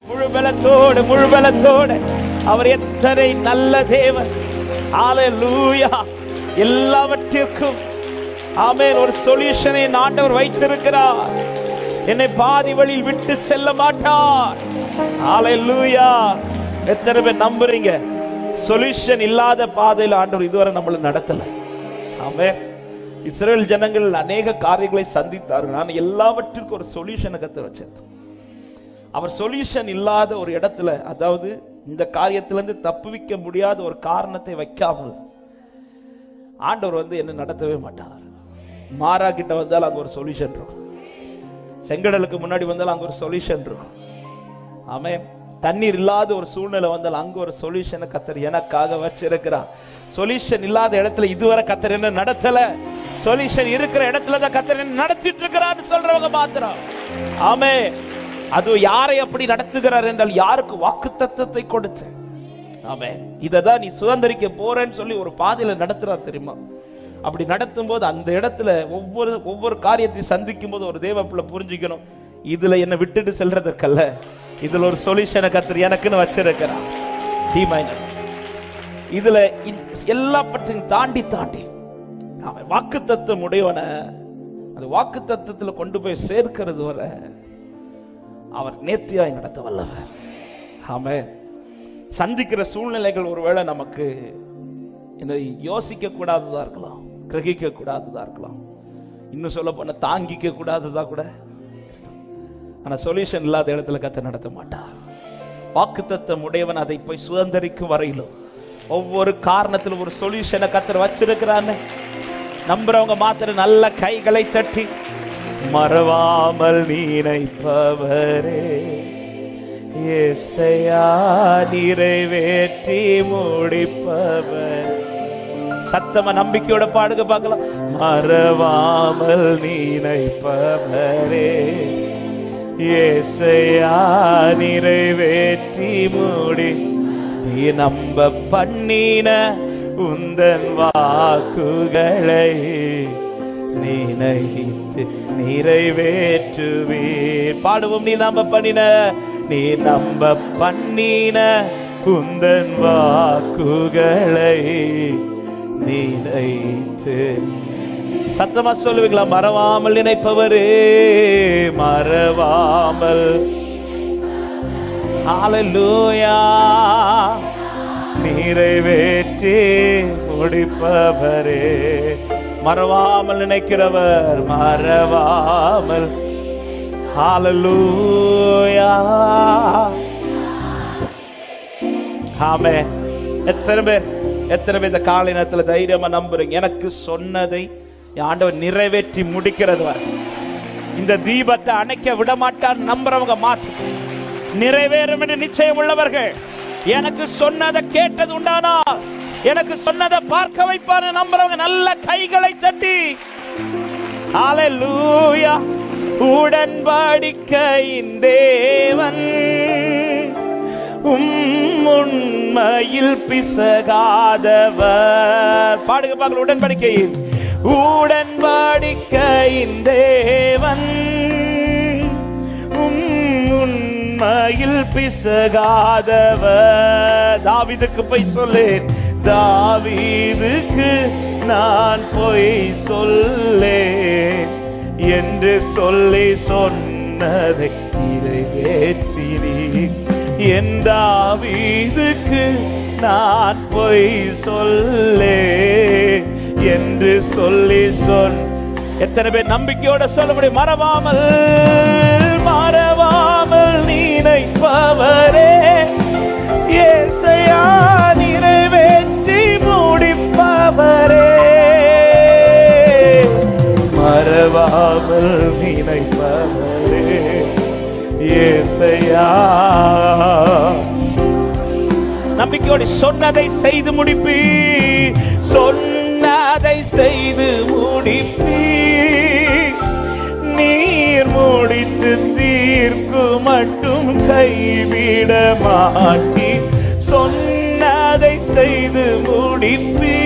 முழு பலத்தோடு அவர் எத்தனை நல்ல தேவன். ஹல்லேலூயா. எல்லாவற்றிற்கும் ஆமென் ஒரு சொல்யூஷனை ஆண்டவர் வைத்திருக்கிறார். என்னை பாதி வழியில் விட்டு செல்ல மாட்டார். ஹல்லேலூயா. எத்தனை பேர் நம்புறீங்க? சொல்யூஷன் இல்லாத பாதையில் ஆண்டவர் இதுவரை நம்மளை நடத்தல. ஆமென். இஸ்ரவேல் ஜனங்கள் அநேக காரியங்களை சந்தித்தார்கள். நான் எல்லாவற்றிற்கும் ஒரு சொல்யூஷனை கத்து வச்சிருந்தேன். அவர் சொல்யூஷன் இல்லாத ஒரு இடத்துல, அதாவது இந்த காரியத்திலிருந்து தப்புவிக்க முடியாத ஒரு காரணத்தை வைக்காமல் ஆண்டவர் என்ன நடத்தவே மாட்டார். மாறா கிட்ட வந்தால் அங்க ஒரு சொல்யூஷன் இருக்கும். செங்கடலுக்கு முன்னாடி வந்தால் அங்க ஒரு சொல்யூஷன் இருக்கும். ஆமென். தண்ணீர் இல்லாத ஒரு சூழ்நிலை வந்தால் அங்க ஒரு சொல்யூஷனை கர்த்தர் எனக்காக வச்சிருக்கிறார். சொல்யூஷன் இல்லாத இடத்துல இதுவரை கர்த்தர் என்ன நடத்தல. சொல்யூஷன் இருக்கிற இடத்துல தான் கர்த்தர் என்ன நடத்திட்டு இருக்கிறார் சொல்றவங்க மாத்திரம். ஆமென். அது யாரை அப்படி நடத்துகிறார் என்றால் யாருக்கு வாக்குத்தத்தத்தை கொடுத்து. ஆமென். இததான் நீ சுதந்திரிக்க போறேன்னு சொல்லி ஒரு பாதையில நடத்துறார் தெரியுமா? அப்படி நடத்தும் போது அந்த இடத்துல ஒவ்வொரு காரியத்தை சந்திக்கும் போது ஒரு தேவ பிள்ளை புரிஞ்சுக்கணும், இதுல என்ன விட்டுட்டு செல்றதற்கல்ல, இதுல ஒரு சொல்யூஷனை கர்த்தர் எனக்குன்னு வச்சிருக்கிறார். இதுல எல்லாவற்றையும் தாண்டி அவன் வாக்குத்தத்தம் உடையவன அந்த வாக்குத்தத்தத்துல கொண்டு போய் சேர்க்கிறது வர அவர் நேர்த்தியாய் நடத்த வல்லவர். ஆமென். சந்திக்கிற சூழ்நிலைகள் ஒருவேளை நமக்கு இதை யோசிக்க கூடாததா இருக்கலாம், கிரகிக்க கூடாததா இருக்கலாம், இன்னும் சொல்ல போன தாங்கிக்க கூடாததா கூட. ஆனா சொல்யூஷன் இல்லாத இடத்துல கர்த்தர் நடத்த மாட்டார். வாக்குத்தத்தம் உடையவன் அதை போய் சுதந்திரிக்கும் வரையிலும் ஒவ்வொரு காரணத்திலும் ஒரு சொல்யூஷனை கர்த்தர் வச்சிருக்கிறான்னு நம்புறவங்க மாத்திரம் நல்ல கைகளை தட்டி மறவாமல் நினைப்பவரே யெகோவா நிறைவேற்றி முடிப்பவர். சத்தமா நம்பிக்கையோட பாடுங்க பார்க்கலாம். மறவாமல் நினைப்பவரே யெகோவா நிறைவேற்றி முடி. நீ நம்ப பண்ணின உந்தன் வாக்குகளை நினைத்து நிறைவேற்றுவீர். பாடுவோம். நீ நம்ப பண்ணின உந்தன் வாக்குகளை நினைத்து. சத்தமா சொல்லுவீங்களா? மறவாமல் நினைப்பவரே மறவாமல். ஹல்லேலூயா. நிறைவேற்றி முடிப்பவரே. மறவாமல் நினைக்கிறவர் மறவாமல். ஹல்லேலூயா. ஆமென். எத்தனை பேர் இந்த காலை நேரத்தில் தைரியமா நம்புறீங்க? எனக்கு சொன்னதை ஆண்டவர் நிறைவேற்றி முடிக்கிறது வரை இந்த தீபத்தை அணைக்க விட மாட்டார் நம்புறவங்க மாற்று நிறைவேறும் என்று நிச்சயம் உள்ளவர்கள். எனக்கு சொன்னதை கேட்டது உண்டானா, எனக்கு சொன்னதை பார்க்க வைப்பான நம்புறவங்க நல்ல கைகளை தட்டி ஹல்லேலூயா. உடன்படிக்கையின் தேவன் உண்மையில் பிசகாதவர். பாடுங்க பார்க்கலாம். உடன்படிக்கையின் தேவன் உண்மையில் பிசகாதவர். தாவீதுக்கு போய் சொல்லேன், தாவீதுக்கு நான் போய் சொல்லேன் என்று சொல்லி சொன்னதை நிறைவேற்றினீர். என் தாவீதுக்கு நான் போய் சொல்லேன் என்று சொல்லி எத்தனை பேர் நம்பிக்கையோட சொல்ல முடியும்? மறவாமல் நினைப்பவரே யெகோவா நிறைவேற்றி முடிப்பவரே. மறவாமல் நினைப்பவரே யெகோவா. நம்பிக்கையோடு சொன்னதை செய்து முடிப்பி, சொன்னதை செய்து முடிப்பி. நீர் முடித்து தீர்க்கு மட்டும் கைவிட மாட்டி. சொன்னதை செய்து முடிப்பி.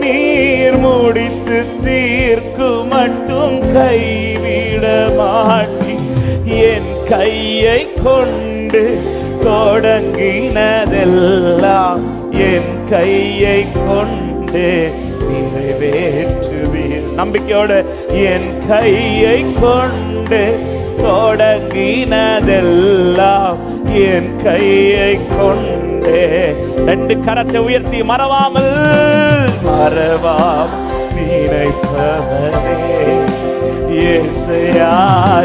நீர் முடித்து தீர்க்கு மட்டும் கைவிட மாட்டி. என் கையை கொண்டு தொடங்கினதெல்லாம் என் கையை கொண்டு நிறைவேற்றுவீர். நம்பிக்கையோடு என் கையை கொண்டு தொடங்கினதெல்லாம் என் கையை கொண்டு. ரெண்டு கரத்தை உயர்த்தி மறவாமல் நினைப்பவரே இயேசுயா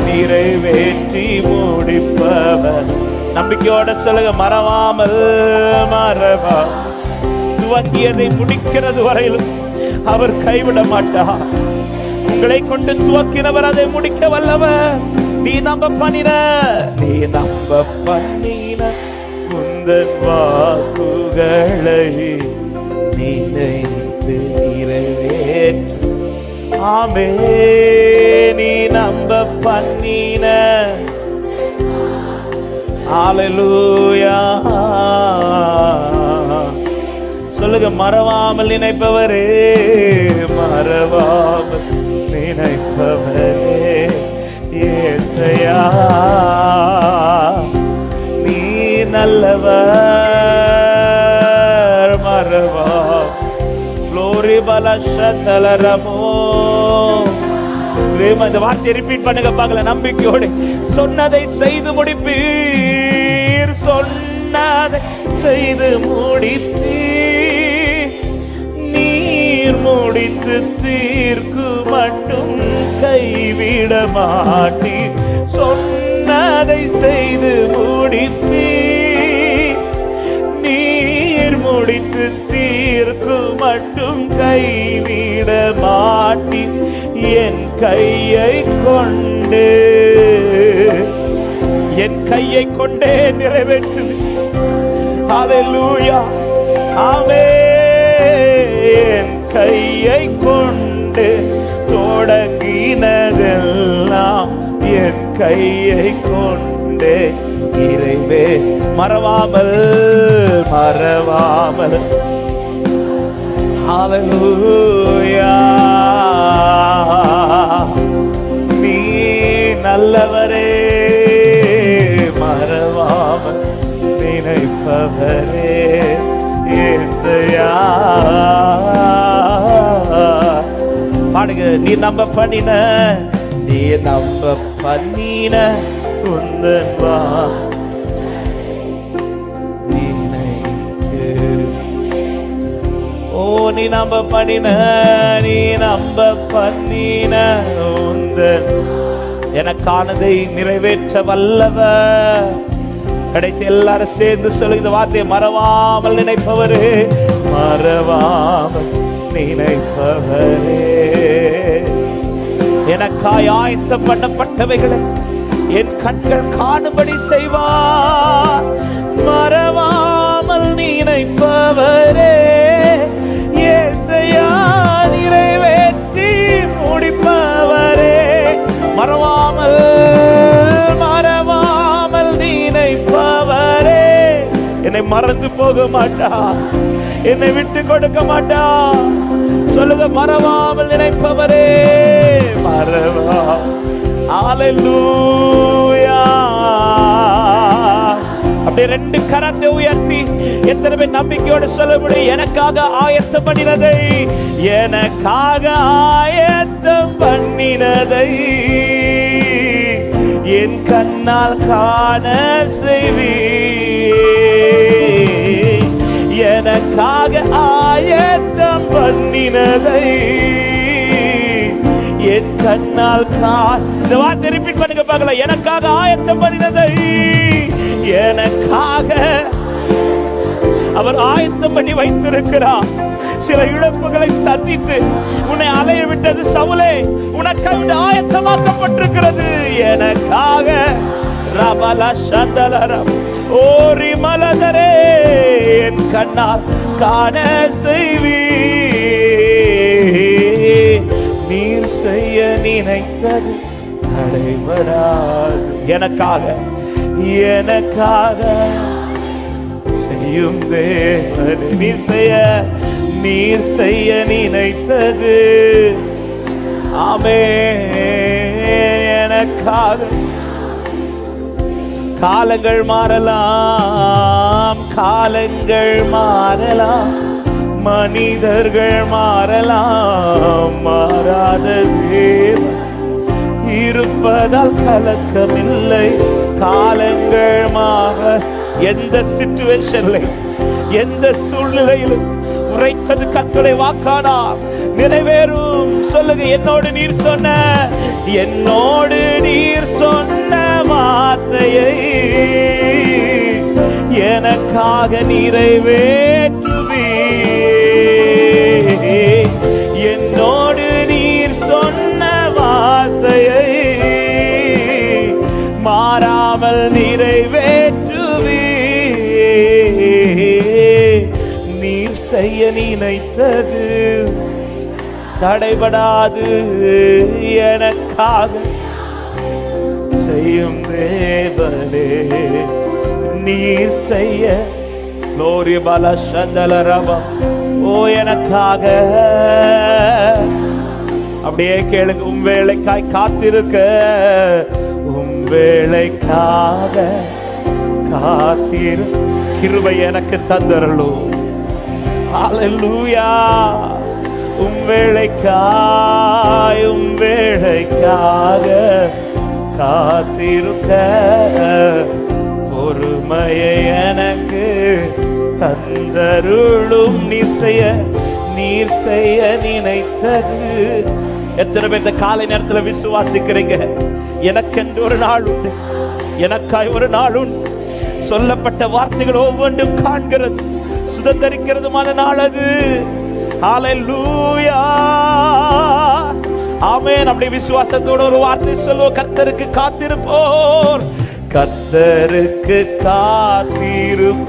நிறைவேற்றி முடிப்பவர். நம்பிக்கையோட சொல்லுங்க, மறவாமல் துவங்கியதை முடிக்கிறது வரையிலும் அவர் கைவிட மாட்டார். உங்களை கொண்டு துவக்கினவர் அதை முடிக்க வல்லவர். நீ நம்ப பண்ணின உந்தன் வாக்குகளை நினைத்து நிறைவேற்று. ஆமே, நீ நம்ப பண்ணின. ஹல்லேலூயா. சொல்லுங்க, மறவாமல் நினைப்பவரே, மறவாமல் நினைப்பவரே இயேசுயா நீ நல்லவர். மறவா க்ளோரி பலஷதலரமோ. இந்த வார்த்தையை ரிப்பீட் பண்ணுங்க பார்க்கல, நம்பிக்கையோடு. சொன்னதை செய்து முடிப்பீர், சொன்னதை செய்து முடிப்பீர். நீர் முடித்து தீர்க்கு மட்டும் கைவிட மாட்டீர். சொன்னதை செய்து முடிப்பீர். நீர் முடித்து தீர்க்கு மட்டும் கைவிட மாட்டீர். என் கையை கொண்டு, என் கையை கொண்டே நிறைவேற்று. ஹல்லேலூயா. ஆமென். என் கையை கொண்டு தொடங்கினதெல்லாம் என் கையை கொண்டு இறைவே. மறவாமல் மறவாமல். ஹல்லேலூயா. நீ நல்லவரே, மறவாமல் நினைப்பவரே இயேசுயா. பாடுங்க, நீ நம்ப பண்ணின, நீ நம்ப பண்ணின உந்தன் வா நினைத்து. ஓ, நீ நம்ப பண்ணின, நீ நம்ப பண்ணின உந்தன் எனக்கானதை நிறைவேற்ற வல்லவர். கடைசி எல்லாரும் சேர்ந்து சொல்லு இந்த வார்த்தையை, மறவாமல் நினைப்பவரே, மறவாமல் நினைப்பவரே. எனக்காய் ஆயத்தம் பண்ணப்பட்டவைகளை என் கண்கள் காணும்படி செய்வார். மறவாமல் நினைப்பவரே இயேசுயா நிறைவேற்றி முடிப்பவரே. மறவாமல் மறவாமல் நினைப்பவரே. என்னை மறந்து போக மாட்டா, என்னை விட்டு கொடுக்க மாட்டா. சொல்லுங்க, மறவாமல் நினைப்பவரே, மறவா. ஹல்லேலூயா. அப்படியே ரெண்டு கரத்தை உயர்த்தி எத்தனை பேர் நம்பிக்கையோடு சொல்ல முடியும்? எனக்காக ஆயத்தம் பண்ணினதை, எனக்காக ஆயத்தம் பண்ணினதை என் கண்ணால் காண செய்வீர். எனக்காக ஆயத்தம் பண்ணினதை என் கண்ணால் காண. இந்த வார்த்தை ரிப்பீட் பண்ணுங்க பார்க்கலாம். எனக்காக ஆயத்தம் பண்ணினதை, எனக்காக அவர் ஆயத்தம் பண்ணி வைத்திருக்கிறார். சில இழப்புகளை சந்தித்து உன்னை அலைய விட்டது சவுலே, உனக்காக ஆயத்தமாக்கப்பட்டிருக்கிறது. எனக்காக ரபல சந்தலரம் ஓரி மலதரே என் கண்ணால் காண செய்வீர். நீர் செய்ய நினைத்தது தடைபடாது. எனக்காக எனக்காக செய்யும் தேவன் நீர் செய்ய நினைத்தது. ஆமென். எனக்காக காலங்கள் மாறலாம், காலங்கள் மாறலாம், மனிதர்கள் மாறலாம், மாறாத தேவன் இருப்பதால் கலக்கமில்லை. காலங்கள் மாற எந்த சிச்சுவேஷன்ல எந்த சூழ்நிலையிலும் உரைத்தது கர்த்தருடைய வாக்கானார் நிறைவேறும். சொல்லுங்க, என்னோடு நீர் சொன்ன, என்னோடு நீர் சொன்ன வார்த்தையை எனக்காக நிறைவேற்றுவே. என்னோடு நீர் சொன்ன வார்த்தையை மாறாமல் நிறைவேற்றுவே. நீர் செய்ய நினைத்தது தடைபடாது, எனக்காக செய்யும் தேவனே. நீர் செய்ய லோரி பல சந்தலரபம் ஓ எனக்காக. அப்படியே கேளுங்க, உம் வேளைக்காய் காத்திருக்க, உம் வேளைக்காக காத்திரு. கிருபை எனக்கு தந்தருளும். ஹல்லேலூயா. உம் வேளைக்காய், உம் வேளைக்காக காத்திருக்க பொறுமையை எனக்கு தந்தருளும். நீர் செய்ய நினைத்தது. எத்தனை பேர் இந்த காலை நேரத்தில் விசுவாசிக்கிறீங்க? எனக்கென்று ஒரு நாள் உண்டு, எனக்காய் ஒரு நாள் உண்டு. சொல்லப்பட்ட வார்த்தைகள் ஒவ்வொன்றும் காண்கிறது, சுதந்திரிக்கிறதுமான நாள் அது. ஹல்லேலூயா, ஆமென். அப்படி விசுவாசத்தோட ஒரு வார்த்தை சொல்லுவோம், கர்த்தருக்கு காத்திருப்போர், கர்த்தருக்கு காத்திருப்போர்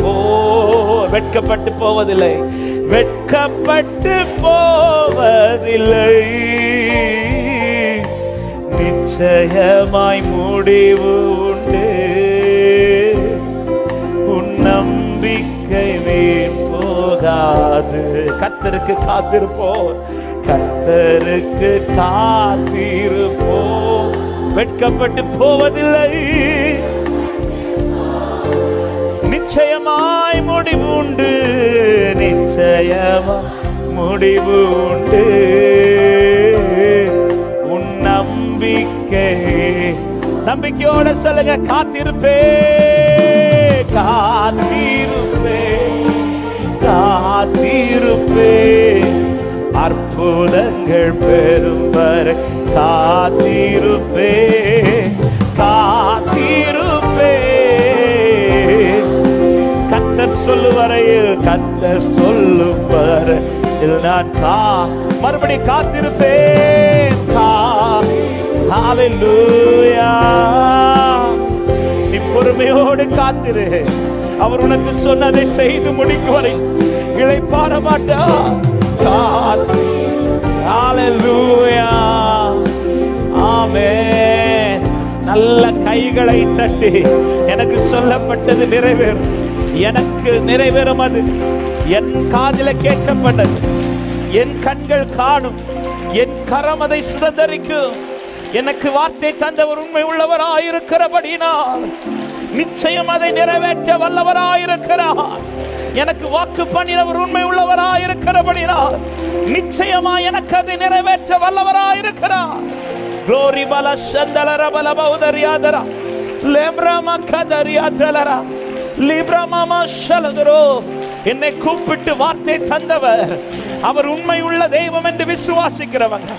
வெட்கப்பட்டு போவதில்லை, வெட்கப்பட்டு போவதில்லை. நிச்சயமாய் முடிவு உண்டு, உன் நம்பிக்கை வீண் போகாது. கர்த்தருக்கு காத்திருப்போர், கர்த்தருக்கு காத்திருப்போர் வெட்கப்பட்டு போவதில்லை. நிச்சயமாய் முடிவு உண்டு, நிச்சயமாய் முடிவு உண்டு, உன் நம்பிக்கை. நம்பிக்கையோட சொல்லுங்க, காத்திருப்பே, காத்திருப்பே, காத்திருப்பே. அற்புதங்கள் பெறும் வரை காத்திருப்பே, காத்திருப்பே. கர்த்தர் சொல்லுவரையில், கர்த்தர் சொல்லும் வரையில் நான் மறுபடி காத்திருப்பேன். ஹல்லேலூயா. நீ பொறுமையோடு காத்திரு, அவர் உனக்கு சொன்னதை செய்து முடிக்கும் வரை இளைப்பாற மாட்டார். ஹல்லேலூயா, ஆமென். நல்ல கைகளை தட்டி, எனக்கு சொல்லப்பட்டது நிறைவேறும், எனக்கு நிறைவேறும். அது என் காதில கேட்கப்பட்டது, என் கண்கள் காணும், என் கரம் அதை சுதந்தரிக்கும். எனக்கு வார்த்தை தந்தவர் உண்மை உள்ளவராயிருக்கிறபடினால் நிச்சயம் அதை நிறைவேற்ற வல்லவராயிருக்கிறார். எனக்கு வாக்கு பண்ணினவர் உண்மை உள்ளவராயிருக்கிறபடினால் நிச்சயமா எனக்கு அதை நிறைவேற்ற வல்லவராயிருக்கிறார். Glory bala shandalara bala baudariadara lembrama kadariadara libra mama shaladro. என்னை கூப்பிட்டு வார்த்தை தந்தவர் அவர் உண்மை உள்ள தெய்வம் என்று விசுவாசிக்கிறவங்க,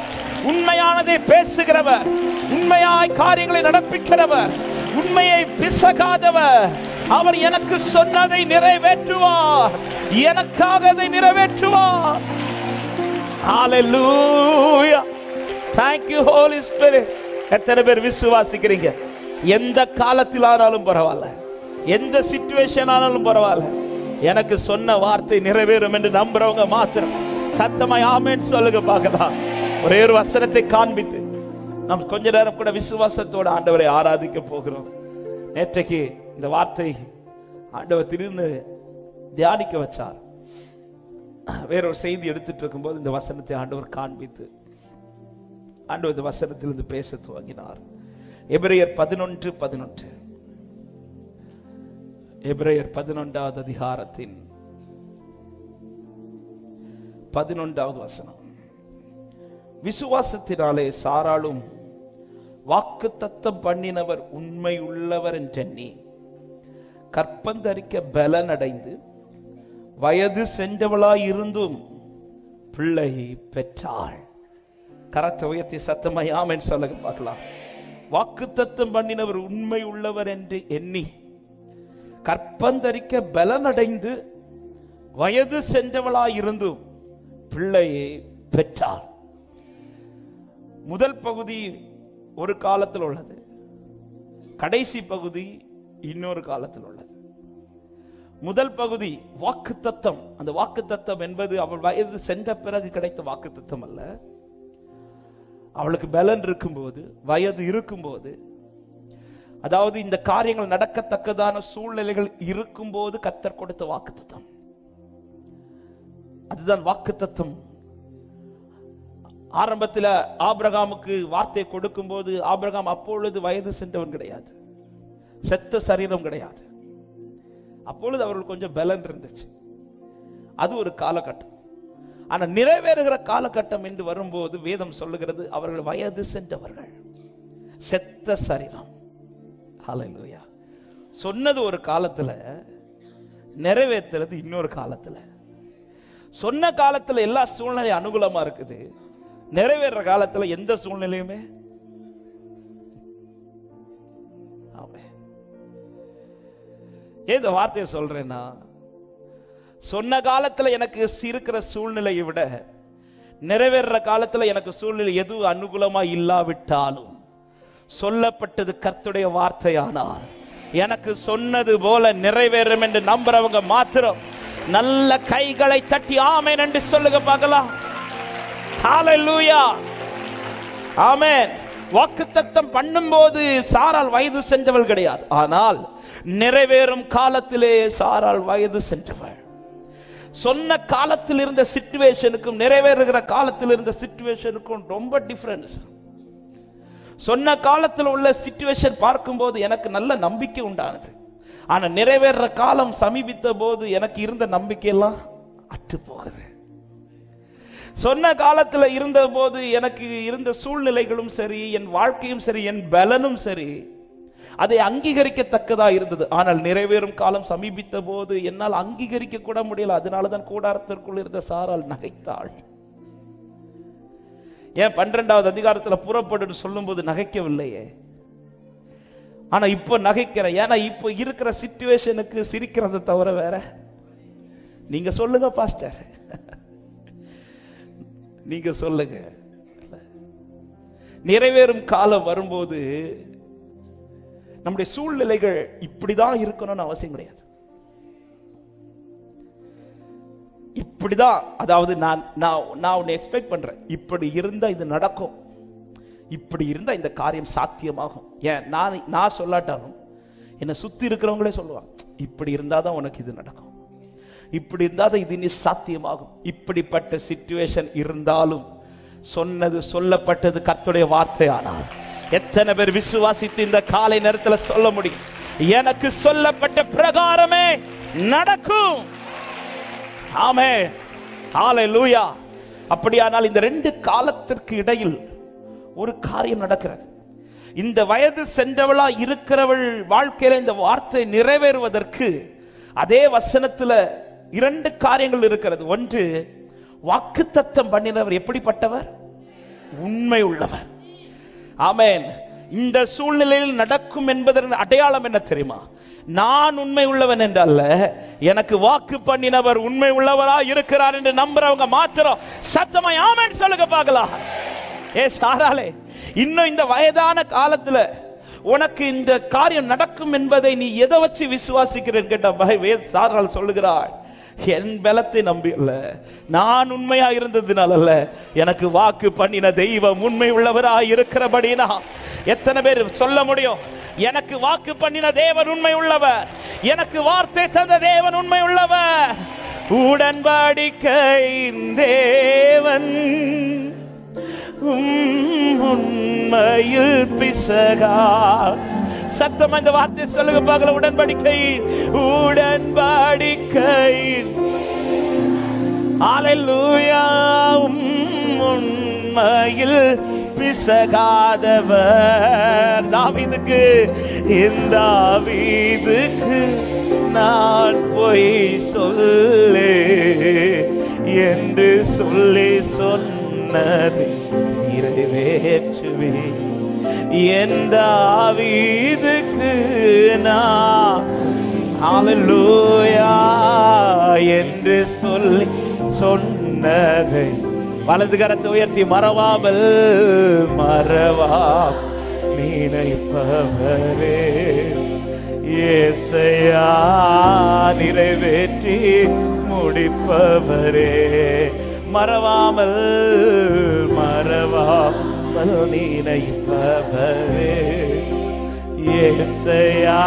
உண்மையானதை பேசுகிறவர், உண்மையாய் காரியங்களை நடப்பிக்கிறவர், உண்மையை பிசகாதவர். அவர் எனக்கு சொன்னதை நிறைவேற்றுவார், எனக்காக அதை நிறைவேற்றுவார். ஹல்லேலூயா. Thank you Holy Spirit. எத்தனை பேர் விசுவாசிக்கிறீங்க? எந்த காலத்தில் ஆனாலும் பரவாயில்ல, எந்த சிச்சுவேஷன் ஆனாலும் பரவாயில்ல, எனக்கு சொன்ன வார்த்தை நிறைவேறும் என்று நம்புறவங்க மாத்திரம் சத்தமாய் ஆமென் சொல்லுங்க பார்க்கலாம். ஒரே ஒரு வசனத்தை காண்பித்து நாம் கொஞ்ச நேரம் கூட விசுவாசத்தோட ஆண்டவரை ஆராதிக்க போகிறோம். நேற்றைக்கு இந்த வார்த்தை ஆண்டவர் திருந்து தியானிக்க வச்சார். வேறொரு செய்தி எடுத்துட்டு இருக்கும்போது இந்த வசனத்தை ஆண்டவர் காண்பித்து ஆண்டவர் இந்த வசனத்திலிருந்து பேச துவங்கினார். எபிரேயர் 11:11 எபிரேயர் 11வது அதிகாரத்தின் 11வது வசனம். விசுவாசத்தினாலே சாராளும் வாக்குத்தத்தம் பண்ணினவர் உண்மை உள்ளவர் என்றெண்ணி கற்பந்தரிக்க பலனடைந்து வயது சென்றவளாய் இருந்தும் பிள்ளை பெற்றாள். கரத்தை உயர்த்தி சத்தமாய் ஆமென் சொல்லுங்க பார்க்கலாம். வாக்குத்தத்தம் பண்ணினவர் உண்மை உள்ளவர் என்று எண்ணி கற்பந்தரிக்க பலனடைந்து வயது சென்றவளாய் இருந்தும் பிள்ளையை பெற்றாள். முதல் பகுதி ஒரு காலத்தில் உள்ளது, கடைசி பகுதி இன்னொரு காலத்தில் உள்ளது. முதல் பகுதி வாக்குத்தத்தம். அந்த வாக்குத்தத்தம் என்பது அவள் வயது சென்ற பிறகு கிடைத்த வாக்குத்தத்தம் அல்ல. அவளுக்கு பலன் இருக்கும்போது, வயது இருக்கும்போது, அதாவது இந்த காரியங்கள் நடக்கத்தக்கதான சூழ்நிலைகள் இருக்கும்போது கர்த்தர் கொடுத்த வாக்குத்தத்தம். அதுதான் வாக்குத்தத்தம். ஆரம்பத்தில் ஆபிரகாமுக்கு வார்த்தை கொடுக்கும் போது ஆபிரகாம் அப்பொழுது வயது சென்றவன் கிடையாது, செத்த சரீரம் கிடையாது. அப்பொழுது அவர்கள் கொஞ்சம் பலன் இருந்துச்சு. அது ஒரு காலகட்டம். ஆனா நிறைவேறுகிற காலகட்டம் என்று வரும்போது வேதம் சொல்லுகிறது அவர்கள் வயது சென்றவர்கள், செத்த சரீரம். ஹல்லேலூயா. சொன்னது ஒரு காலத்துல, நிறைவேற்றுறது இன்னொரு காலத்துல. சொன்ன காலத்துல எல்லா சூழ்நிலையும் அனுகூலமா இருக்குது, நிறைவேற காலத்துல எந்த சூழ்நிலையுமே. இந்த வார்த்தையை சொல்றேன்னா, சொன்ன காலத்துல எனக்கு இருக்கிற சூழ்நிலையை விட நிறைவேற காலத்துல எனக்கு சூழ்நிலை எதுவும் அனுகூலமா இல்லாவிட்டாலும் சொல்லப்பட்டது கர்த்தருடைய வார்த்தையானால் எனக்கு சொன்னது போல நிறைவேறும் என்று நம்புறவங்க மாத்திரம் நல்ல கைகளை தட்டி ஆமென் என்று சொல்லுங்க பார்க்கலாம். ஹல்லேலூயா, ஆமென். வாக்குத்தத்தம் பண்ணும்போது சாராள் வயது சென்றவள் கிடையாது, ஆனால் நிறைவேறும் காலத்திலே சாராள் வயது சென்றவள். சொன்ன காலத்தில் இருந்த சிச்சுவேஷனுக்கும் நிறைவேறுகிற காலத்தில் இருந்த சிச்சுவேஷனுக்கும் ரொம்ப டிஃபரன்ஸ். சொன்ன காலத்தில் உள்ள சிச்சுவேஷன் பார்க்கும்போது எனக்கு நல்ல நம்பிக்கை உண்டானது. ஆனா நிறைவேற காலம் சமீபித்த போது எனக்கு இருந்த நம்பிக்கையெல்லாம் அற்று போகுது. சொன்ன காலத்துல இருந்த போது எனக்கு இருந்த சூழ்நிலைகளும் சரி, என் வாழ்க்கையும் சரி, என் பலனும் சரி, அதை அங்கீகரிக்கத்தக்கதா இருந்தது. ஆனால் நிறைவேறும் காலம் சமீபித்த போது என்னால் அங்கீகரிக்க கூட முடியல. அதனாலதான் கூடாரத்திற்குள் இருந்த சாராள் நகைத்தாள். ஏன் 12வது அதிகாரத்தில் புறப்படு சொல்லும் போது நகைக்கவில்லையே? ஆனா இப்ப நகைக்கிறேன். ஏன்னா இப்ப இருக்கிற சிச்சுவேஷனுக்கு சிரிக்கிறத தவிர வேற. நீங்க சொல்லுங்க பாஸ்டர், நீங்க சொல்லுங்க. நிறைவேறும் காலம் வரும்போது நம்முடைய சூழ்நிலைகள் இப்படிதான் இருக்கணும்னு அவசியம் கிடையாது. இப்படிதான், அதாவது நான் உன்னை எக்ஸ்பெக்ட் பண்றேன், இப்படி இருந்தா இது நடக்கும், இப்படி இருந்தா இந்த காரியம் சாத்தியமாகும். ஏன் நான் சொல்லாட்டாலும் என்னை சுத்தி இருக்கிறவங்களே சொல்லுவாங்க, இப்படி இருந்தாதான் உனக்கு இது நடக்கும், இப்படி இருந்தாதான் இது நீ சாத்தியமாகும். இப்படிப்பட்ட சிச்சுவேஷன் இருந்தாலும் சொன்னது சொல்லப்பட்டது கர்த்தருடைய வார்த்தையானால் எத்தனை பேர் விசுவாசித்து இந்த காலை நேரத்தில் சொல்ல முடியும், எனக்கு சொல்லப்பட்ட பிரகாரமே நடக்கும்? ஆமென், ஹல்லேலூயா. அப்படியானால் இந்த ரெண்டு காலத்திற்கு இடையில் ஒரு காரியம் நடக்கிறது. இந்த வயது சென்றவளா இருக்கிறவள் வாழ்க்கையில இந்த வார்த்தை நிறைவேறுவதற்கு அதே வசனத்துல இரண்டு காரியங்கள் இருக்கிறது. ஒன்று, வாக்குத்தத்தம் பண்ணினவர் எப்படிப்பட்டவர்? உண்மை உள்ளவர். ஆமென். இந்த சூழ்நிலையில் நடக்கும் என்பதன் அடையாளம் என்ன தெரியுமா? நான் உண்மை உள்ளவன் என்றல்ல, எனக்கு வாக்கு பண்ணினவர் உண்மை உள்ளவரா இருக்கிறார் என்று நம்புறவங்க மாத்திரம் சத்தமாய் ஆமென் சொல்லுங்க பார்க்கலாம். ஏ சாராளே, இன்னும் இந்த வயதான காலத்துல உனக்கு இந்த காரியம் நடக்கும் என்பதை நீ எதை வச்சு விசுவாசிக்கிறேன்னு கேட்ட சாராள் சொல்லுகிறாள், என் பலத்தை நம்பி அல்ல, நான் உண்மையா இருந்ததுனால அல்ல, எனக்கு வாக்கு பண்ணின தெய்வம் உண்மை உள்ளவராய் இருக்கிறபடினா. எத்தனை பேர் சொல்ல முடியும், எனக்கு வாக்கு பண்ணின தேவன் உண்மை உள்ளவர், எனக்கு வார்த்தை தந்த தேவன் உண்மை உள்ளவர். உடன்படிக்கையின் தேவன் உண்மையில் பிசகா, சத்தம் இந்த வார்த்தை சொல்லுங்க பார்க்கல. உடன்படிக்கையின் உடன்படிக்கையின் ஹல்லேலூயா. உண்மையில் பிசகாதவர் தாவீதுக்கு, இந்த தாவீதுக்கு நான் பொய் சொல்லே என்று சொல்லி சொன்னது நிறைவேற்றுவே. என் தாவீதுக்கு நான் ஹல்லேலூயா என்று சொல்லி சொன்னதை வலது கரத்தை உயர்த்தி மறவாமல் நினைப்பவரே இயேசையா, நிறைவேற்றி முடிப்பவரே. மறவாமல் நினைப்பவரே இயேசையா.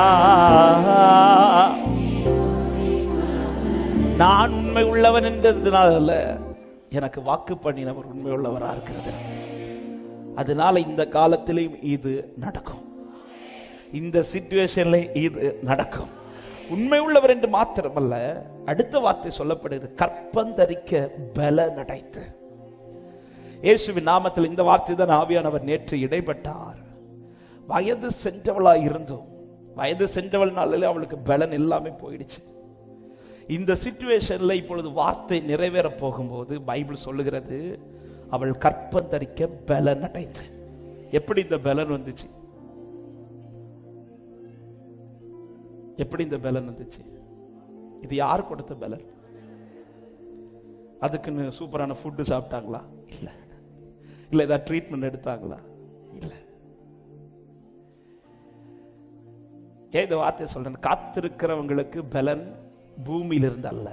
நான் உண்மை உள்ளவன் என்றதுனால அல்ல, எனக்கு வாக்கு பண்ணினவர் உண்மை உள்ளவரா இருக்கிறது. அதனால இந்த காலத்திலையும் இது நடக்கும், இந்த சிச்சுவேஷன்ல இது நடக்கும். உண்மை உள்ளவர் என்று மாத்திரமல்ல, அடுத்த வார்த்தை சொல்லப்படுகிறது, கற்பந்தரிக்க பலன் அடைத்து. இயேசுவின் நாமத்தில் இந்த வார்த்தை தான் ஆவியானவர் நேற்று இடைப்பட்டார். வயது சென்றவளா இருந்தோம், வயது சென்றவள்னாலே அவளுக்கு பலன் எல்லாமே போயிடுச்சு. இந்த சிச்சுவேஷன்ல இப்பொழுது வார்த்தை நிறைவேற போகும்போது பைபிள் சொல்லுகிறது, அவள் கற்பந்தரிக்க பலன் அடைத்து. எப்படி இந்த பலன் வந்துச்சு? எப்படி இந்த பலன் வந்துச்சு? இது யார் கொடுத்த பலன்? அதுக்குன்னு சூப்பரான ஃபுட்டு சாப்பிட்டாங்களா? இல்ல. இல்ல ஏதாவது ட்ரீட்மெண்ட் எடுத்தாங்களா? இல்ல. ஏன் இந்த வார்த்தை சொல்றேன்? காத்திருக்கிறவங்களுக்கு பலன் பூமியிலிருந்து அல்ல,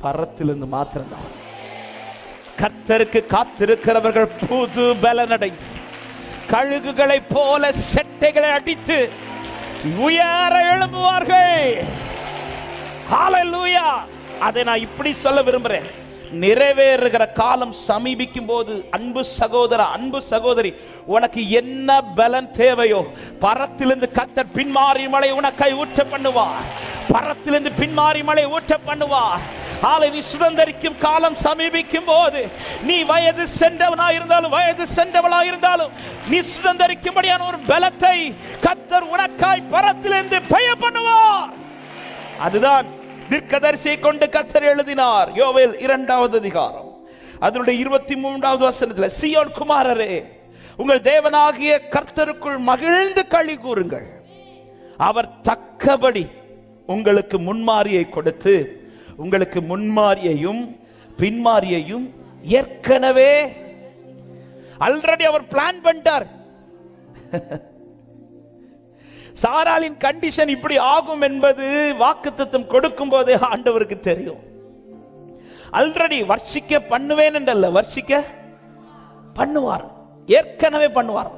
பரத்திலிருந்து மாத்திரம்தான். கர்த்தருக்கு காத்திருக்கிறவர்கள் புது பலன் அடைந்து கழுகுகளை போல செட்டைகளை அடித்து உயர எழும்புவார்கள். ஹல்லேலூயா. அதை நான் இப்படி சொல்ல விரும்புறேன், நிறைவேறுகிற காலம் சமீபிக்கும் போது அன்பு சகோதரா, அன்பு சகோதரி, உனக்கு என்ன பலன் தேவையோ பரத்திலிருந்து கர்த்தர் பின்மாறி மழை உனக்காய் ஊற்ற பண்ணுவார். பரத்திலிருந்து பின்மாறி மழை ஊற்ற பண்ணுவார். நீ சுதந்தரிக்கும் காலம் சமீபிக்கும் போது, நீ வயது சென்றவனா இருந்தாலும் வயது சென்றவளா இருந்தாலும், நீ சுதந்தரிக்கும்படியான ஒரு பலத்தை கர்த்தர் உனக்காய் பரத்திலிருந்து பெய்ய பண்ணுவார். அதுதான் தீர்க்கதரிசியை கொண்டு கர்த்தர் எழுதினார். யோவேல் 2வது அதிகாரம் அதனுடைய 23வது வசனத்தில், சீயோன் குமாரரே, உங்கள் தேவனாகிய கர்த்தருக்குள் மகிழ்ந்து களி கூறுங்கள். அவர் தக்கபடி உங்களுக்கு முன்மாரியை கொடுத்து, உங்களுக்கு முன்மாரியையும் பின்மாரியையும் ஏற்கனவே ஆல்ரெடி அவர் பிளான் பண்ணிட்டார். சாராளின் கண்டிஷன் இப்படி ஆகும் என்பது வாக்குத்தத்தம் கொடுக்கும் போதே ஆண்டவருக்கு தெரியும். ஆல்ரெடி வர்ஷிக்க பண்ணுவேன் என்றல்ல, வர்ஷிக்க பண்ணுவார், ஏற்கனவே பண்ணுவார்.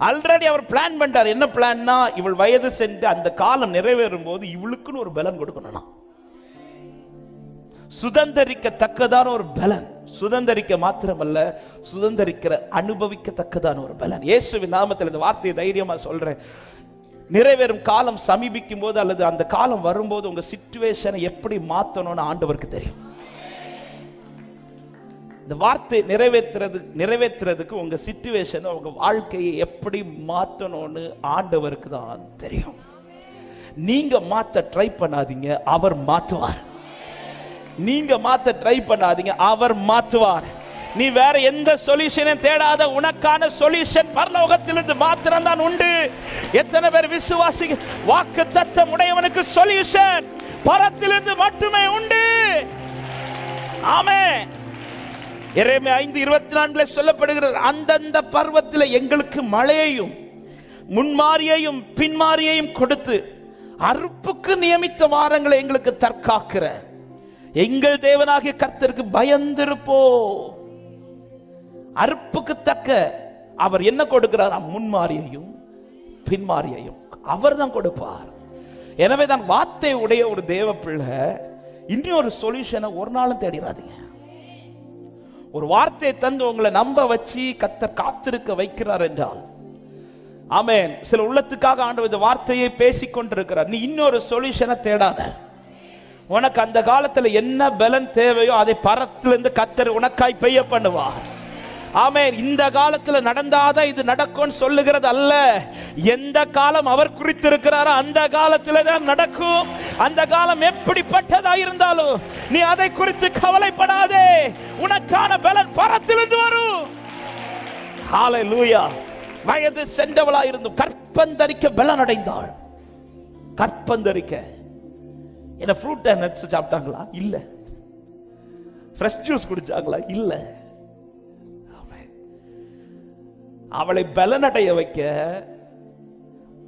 ஆல்ரெடி அவர் பிளான் பண்ணிட்டார். என்ன பிளான்னா, இவள் வயது சென்று அந்த காலம் நிறைவேறும் போது இவளுக்குன்னு ஒரு பலன் கொடுக்கணும். சுதந்தரிக்கத்தக்கதான ஒரு பலன், சுதந்தரிக்க மாத்திரமல்ல, சுதந்தரிக்கிற அனுபவிக்கத்தக்கதான ஒரு பலன். இயேசுவின் நாமத்தில் இந்த வார்த்தையை தைரியமா சொல்றேன். நிறைவேறும் காலம் சமீபிக்கும் போது அல்லது அந்த காலம் வரும்போது உங்க சிச்சுவேஷனை எப்படி மாத்தணும்னு ஆண்டவருக்கு தெரியும். இந்த வார்த்தை நிறைவேற்றுறதுக்கு உங்க சிச்சுவேஷன், உங்க வாழ்க்கையை எப்படி மாத்தணும்னு ஆண்டவருக்கு தான் தெரியும். நீங்க மாத்த ட்ரை பண்ணாதீங்க, அவர் மாத்துவார். நீங்க மாத்த ட்ரை பண்ணாதீங்க, அவர் மாத்துவார். நீ வேற எந்த சொல்யூஷனையும் தேடாத, உனக்கான சொல்யூஷன் பரலோகத்திலிருந்து மாத்திரம் தான் உண்டு. எத்தனை பேர் விசுவாசி? வாக்குத்தத்தம் உடையவனுக்கு சொல்யூஷன் பரத்திலிருந்து மட்டுமே உண்டு. ஆமென். எரேமியா 5:24 சொல்லப்படுகிறது, அந்தந்த பர்வத்தில் எங்களுக்கு மழையையும் முன்மாரியையும் பின்மாரியையும் கொடுத்து அறுப்புக்கு நியமித்த வாரங்களை எங்களுக்கு தற்காக்கிற எங்கள் தேவனாகிய கர்த்தருக்கு பயந்திருப்போ. அறுப்புக்கு தக்க அவர் என்ன கொடுக்கிறார்? முன்மாரியையும் பின்மாரியையும் அவர் தான் கொடுப்பார். எனவே தான் வார்த்தை உடைய ஒரு தேவ பிள்ளை இன்னொரு சொல்யூஷனை ஒரு நாளும் தேடிடாதீங்க. ஒரு வார்த்தையை தந்து உங்களை நம்ப வச்சு கர்த்தர் காத்திருக்க வைக்கிறார் என்றால், ஆமென். சில உள்ளத்துக்காக ஆண்டவர் இந்த வார்த்தையை பேசிக் கொண்டிருக்கிறார். நீ இன்னொரு சொல்யூஷனை தேடாத. உனக்கு அந்த காலத்துல என்ன பலன் தேவையோ அதை பரத்திலிருந்து கர்த்தர் உனக்காய் பெய்ய பண்ணுவார். ஆமென். இந்த காலத்துல நடந்தாதான் இது நடக்கும் சொல்லுகிறது அல்ல. எந்த காலம் அவர் குறித்திருக்கிறாரோ அந்த காலத்துல தான் நடக்கும். அந்த காலம் எப்படிப்பட்டதா இருந்தாலும் நீ அதை குறித்து கவலைப்படாதே. உனக்கான பலன் பரத்திலிருந்து வரும். ஹalleluya. வயது சென்றவளா இருந்தும் கற்பந்தரிக்க பலன் அடைந்தாள். கற்பந்தரிக்க என்ன ஃப்ரூட் அண்ட் நட்ஸ் சாப்பிட்டாங்களா? இல்ல. ஃப்ரெஷ் ஜூஸ் குடிச்சாங்களா? இல்ல. அவளை பலனடைய வைக்க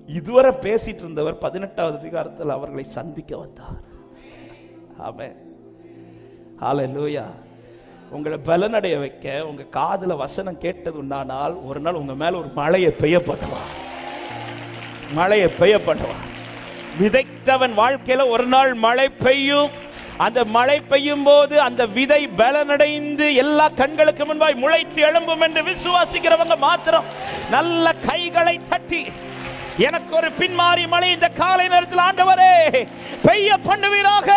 இதுவரை பேசிட்டு இருந்தவர் 18வது அதிகாரத்தில் அவர்களை சந்திக்க வந்தார். ஆமென். ஹalleluya. உங்களை பலனடைய வைக்க உங்க காதுல வசனம் கேட்டது உண்டானால் ஒரு நாள் உங்க மேல ஒரு மழையை பெய்ய பண்ணுவார். மழையை பெய்ய பண்ணுவார். விதைத்தவன் வாழ்க்கையில ஒரு நாள் மழை பெய்யும். அந்த மழை பெய்யும் போது அந்த விதை பலனடைந்து எல்லா கண்களுக்கு முன்பாய் முளைத்து எழும்பும் என்று விசுவாசிக்கிறவங்க மாத்திரம் நல்ல கைகளை தட்டி எனக்கு ஒரு பின்மாறி மழை இந்த காலை நேரத்தில் ஆண்டவரே பெய்ய பண்ணுவீராக.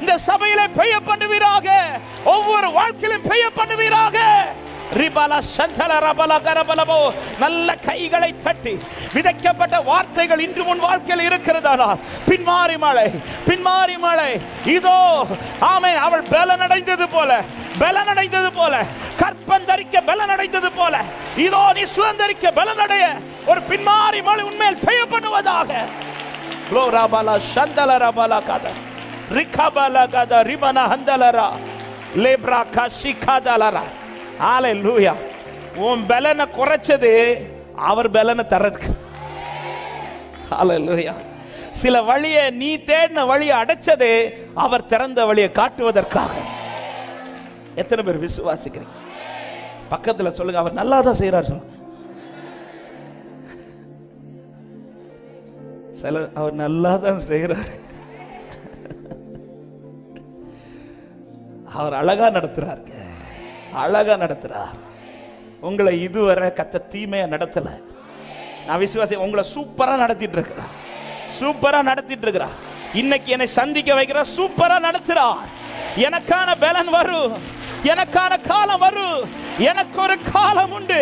இந்த சபையில பெய்ய பண்ணுவீராக. ஒவ்வொரு வாழ்க்கையிலும் பெய்ய பண்ணுவீராக. ரிபல சந்தல ரபல கரபலபோ நல்ல கைகளை தட்டி விதைக்கப்பட்ட வார்த்தைகள் இன்று உன் வாழ்க்கையில் இருக்கிறதா? பின்மாறி மழை, பின்மாறி மழை இதோ. ஆமென். அவள் பலனடைந்தது போல, பலனடைந்தது போல, கற்பந்தரிக்க பலனடைந்தது போல இதோ நீ சுதந்தரிக்க பலனடைய ஒரு பின்மாறி மழை உண்மையில் பெய்ய பண்ணுவதாக. க்ளோராபல சந்தல ரபல கத ரிகபல கத ரிபன ஹந்தலரா லேப்ரா கஷிகதலரா. ஹalleluya. உன் பலனை குறைச்சது அவர் பலனை தரதுக்கு. ஹalleluya. சில வழியை நீ தேடின வழியை அடைச்சது அவர் திறந்த வழியை காட்டுவதற்காக. எத்தனை பேர் விசுவாசிக்கிறீங்க? பக்கத்துல சொல்லுங்க, அவர் நல்லா தான் செய்யறார் சொல்லுங்க. அவர் நல்லா தான் செய்யறார். அவர் அழகா நடத்துறார், அழகா நடத்துறார். உங்களை இதுவரை கத்த தீமையா நடத்தல. நான் விசுவாசி உங்களை சூப்பரா நடத்திட்டு இருக்கிறார். சூப்பரா நடத்திட்டு இருக்கிறார். இன்னைக்கு என்னை சந்திக்க வைக்கிற சூப்பரா நடத்துறார். எனக்கான பலன் வரும். எனக்கான காலம் வரும். எனக்கு ஒரு காலம் உண்டு.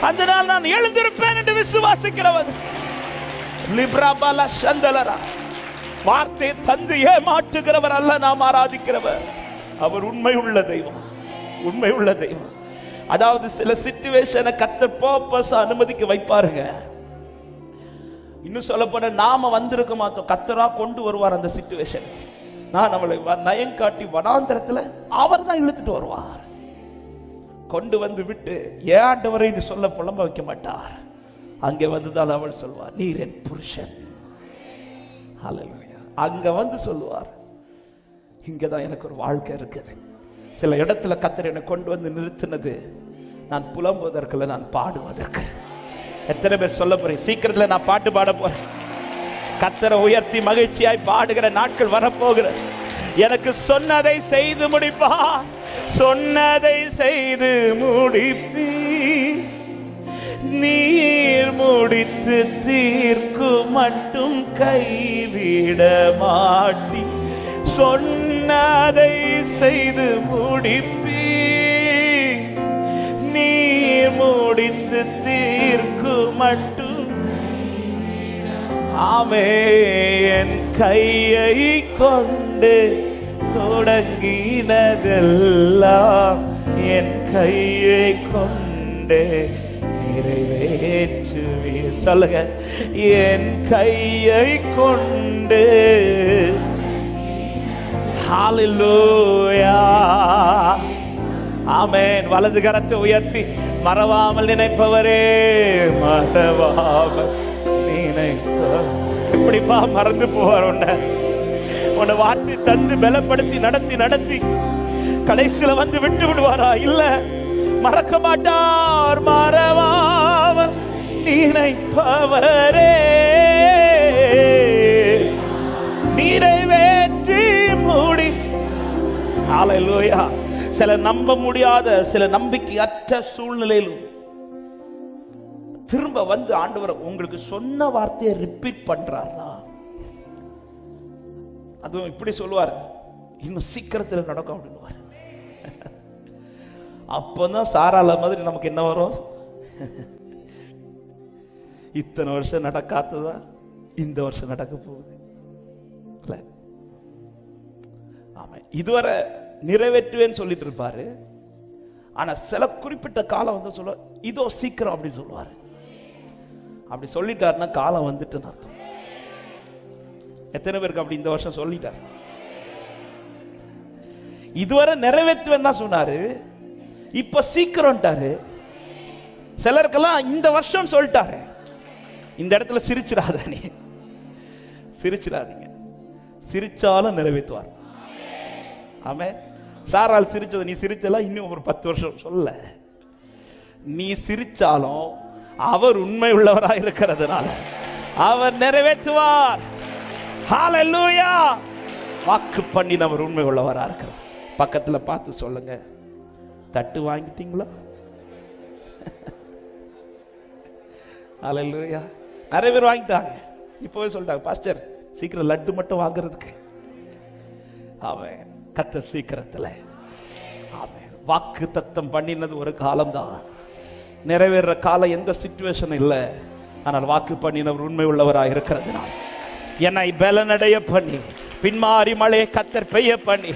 அந்த நாள் நான் எழுந்திருப்பேன் என்று விசுவாசிக்கிறவர். லிப்ராபாலா சந்தலரா. வார்த்தை தந்து ஏமாற்றுகிறவர் அல்ல நாம் ஆராதிக்கிறவர். அவர் உண்மை உள்ள தெய்வம், உண்மை உள்ள தெய்வம். அதாவது சில சிச்சுவேஷனை கர்த்தர் பர்பஸ் அனுமதிக்க வைப்பாருங்க. இன்னும் சொல்ல போன நாம வந்திருக்க மாட்டோம், கர்த்தரா கொண்டு வருவார் அந்த சிச்சுவேஷன். நான் அவளை நயம் காட்டி வனாந்தரத்துல அவர் தான் இழுத்துட்டு வருவார். கொண்டு வந்து விட்டு ஏண்டவரை சொல்ல புலம்ப வைக்க மாட்டார். அங்கே வந்துதான் அவள் சொல்வார், நீர் என் புருஷன். ஹல்லேலூயா. அங்க வந்து சொல்லுவார், இங்கதான் எனக்கு ஒரு வாழ்க்கை இருக்குது. சில இடத்துல கர்த்தர் என்னை கொண்டு வந்து நிறுத்தினது நான் புலம்புவதற்குள்ள, நான் பாடுவதற்கு. எத்தனை பேர் சொல்ல போறேன், சீக்கிரத்துல நான் பாட்டு பாட போறேன். கர்த்தரை உயர்த்தி மகிழ்ச்சியாய் பாடுகிற நாட்கள் வரப்போகிறது. எனக்கு சொன்னதை செய்து முடிப்பா, சொன்னதை செய்து முடிப்பி, நீர் முடித்து தீர்க்கும் மட்டும் கைவிட மாட்டி, சொன்னதை செய்து முடிப்பி, நீர் முடித்து தீர்க்கும் மட்டும். ஆமென். கையை கொண்டு தொடங்கினதெல்லாம் என் கையை கொண்டு நிறைவேற்றுவீர். சொல்லுங்க, என் கையை கொண்டு. ஹல்லேலூயா. ஆமென். வலது கரத்தை உயர்த்தி மறவாமல் நினைப்பவரே, மறவாமல் நினைப்ப. எப்படிப்பா மறந்து போவார்? உன்னை வார்த்தை தந்து பலப்படுத்தி நடத்தி நடத்தி கடைசியில வந்து விட்டு விடுவாரா? இல்ல, மறக்க மாட்டார். மறவாமல் நினைப்பவரே, நிறைவேற்றி முடி. ஹல்லேலூயா. சில நம்ப முடியாத, சில நம்பிக்கை அற்ற சூழ்நிலையிலும் திரும்ப வந்து ஆண்டவர் உங்களுக்கு சொன்ன வார்த்தையை ரிப்பீட் பண்றாருனா, அதுவும் இப்படி சொல்லுவார், இன்னும் சீக்கிரத்தில் நடக்கும் அப்படின்னு. அப்பதான் சாராள மாதிரி நமக்கு என்ன வரும், இத்தனை வருஷம் நடக்காததா இந்த வருஷம் நடக்க போகுது. ஆமா, இதுவரை நிறைவேற்றுவேன்னு சொல்லிட்டு இருப்பாரு. ஆனா சில குறிப்பிட்ட காலம் வந்து சொல்ல, இதோ சீக்கிரம் அப்படின்னு சொல்லுவாரு. அப்படி சொல்லிட்டாருன்னா காலம் வந்துட்டுன்னு அர்த்தம். எத்தனை பேருக்கு அப்படி இந்த வருஷம் சொல்லிட்டார்? இதுவரை நிறைவேற்றுவேன் தான் சொன்னாரு, இப்ப சீக்கிரம்ட்டாரு. சிலருக்கெல்லாம் இந்த வருஷம் சொல்லிட்டாரு. இந்த இடத்துல சிரிச்சிடாத, நீ சிரிச்சிடாதீங்க, சிரிச்சாலும் நிறைவேற்றுவார். ஆமே, சாரால் சிரிச்சது, நீ சிரிச்சலாம் இன்னும் ஒரு 10 வருஷம் சொல்ல. நீ சிரிச்சாலும் அவர் உண்மை உள்ளவராக இருக்கிறதுனால அவர் நிறைவேற்றுவார். ஹல்லேலூயா! வாக்கு பண்ணினவர் உண்மை உள்ளவராக இருக்கிறார். பக்கத்துல பார்த்து சொல்லுங்க, தட்டு வாங்கிட்டீங்களா? ஹல்லேலூயா! நிறைய பேர் வாங்கிட்டாங்க. இப்போவே சொல்லிட்டாங்க, பாஸ்டர் சீக்கிரம் லட்டு மட்டும் வாங்குறதுக்கு. அவன் கத்த சீக்கிரத்துல வாக்கு தத்தம் பண்ணினது ஒரு காலம் தான், நிறைவேற காலம் எந்த சிச்சுவேஷன் இல்ல. ஆனால் வாக்கு பண்ணினவர் உண்மை உள்ளவராக இருக்கிறதுனால என்னை பலனடைய பண்ணி பின்மாறி மழையை கத்தர் பெய்ய பண்ணி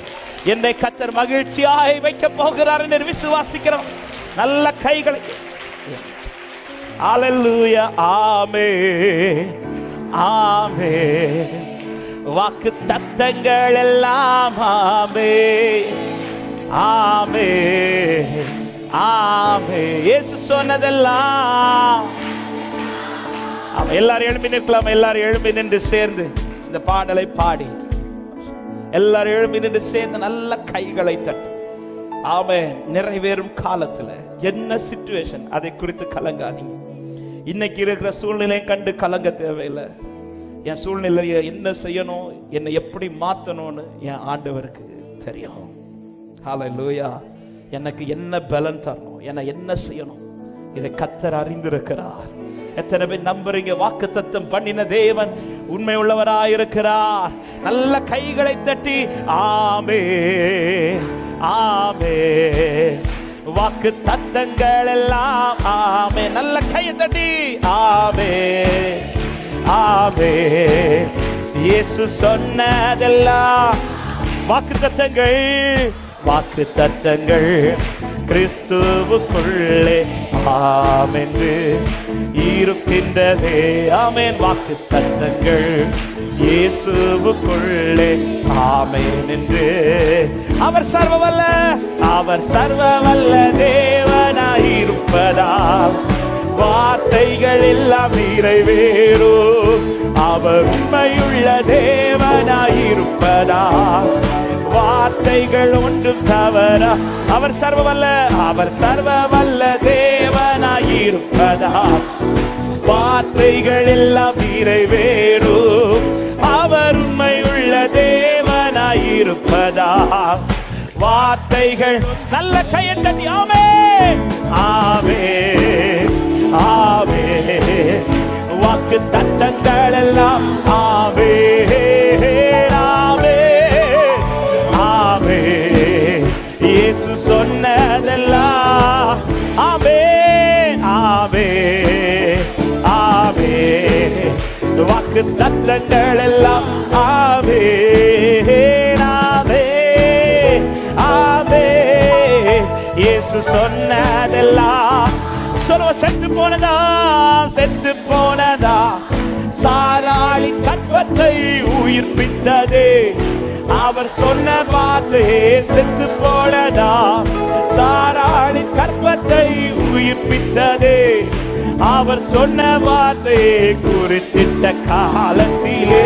என்னை கத்தர் மகிழ்ச்சியாய் வைக்க போகிறார் என்று விசுவாசிக்கிறோம். நல்ல கைகளை ஹல்லேலூயா! ஆமென், ஆமென். வாக்கு தத்தங்கள் எல்லாம் ஆமென், ஆமென், ஆமென். இயேசு சொன்னதெல்லாம். எல்லாரும் எழும்பி நிற்கலாம். எல்லாரும் எழும்பி நின்று சேர்ந்து இந்த பாடலை பாடி, எல்லாரும் எழும்பி நின்று சேர்ந்து நல்ல கைகளை தட்டு. ஆமென். நிறைவேறும் காலத்துல என்ன சிச்சுவேஷன், அதை குறித்து கலங்காதீங்க. இன்னைக்கு இருக்கிற சூழ்நிலை கண்டு கலங்க தேவையில்லை. என் சூழ்நிலையை என்ன செய்யணும், என்னை எப்படி மாத்தணும்னு என் ஆண்டவருக்கு தெரியும். ஹல்லேலூயா! எனக்கு என்ன பலன் தரணும், என்ன என்ன செய்யணும், இதை கர்த்தர் அறிந்திருக்கிறார். எத்தனை பேர் நம்புறீங்க? வாக்குத்தத்தம் பண்ணின தேவன் உண்மை உள்ளவராயிருக்கிறார். நல்ல கைகளை தட்டி ஆமென், ஆமென். வாக்கு தத்தங்கள் எல்லாம் ஆமென். நல்ல கையை தட்டி ஆமென், ஆமென். இயேசு சொன்னதெல்லாம் வாக்கு தத்தங்கள், வாக்கு தத்தங்கள் கிறிஸ்துவுக்குள்ளே ஆமென்று இருக்கின்றதே. ஆமென். வாக்கு தத்தங்கள் இயேசுவுக்குள்ளே ஆமென் என்று. அவர் சர்வவல்ல, அவர் சர்வவல்ல தேவனாயிருப்பதால் வார்த்தைகள் எல்லாம் நிறைவேறும். அவர் உண்மையுள்ள தேவனாயிருப்பதால் வார்த்தைகள் ஒன்றும் தவற. அவர் சர்வவல்ல, அவர் சர்வவல்ல தேவனாயிருப்பதால் வார்த்தைகள் எல்லாம் நிறைவேறும். அவர் உண்மையுள்ள தேவனாயிருப்பதால் வார்த்தைகள். நல்ல கையை தட்டி ஆமென், ஆமென், ஆமென். வாக்கு தத்தங்கள் எல்லாம் ஆமென், ஆமென், ஆமென். இயேசு சொன்னதெல்லாம் ஆமென், ஆமென், ஆமென். வாக்கு தத்தங்கள் எல்லாம் ஆமென், ஆமென், ஆமென். இயேசு சொன்னதெல்லாம் சொல்லுவ. செத்து போனதா, செத்து போனதா, சாராளி கற்பத்தை உயிர்ப்பித்ததே. அவர் சொன்ன வார்த்தையே செத்து போனதா, சாராளி கற்பத்தை உயிர்ப்பித்ததே. அவர் சொன்ன வார்த்தையை குறித்திட்ட காலத்திலே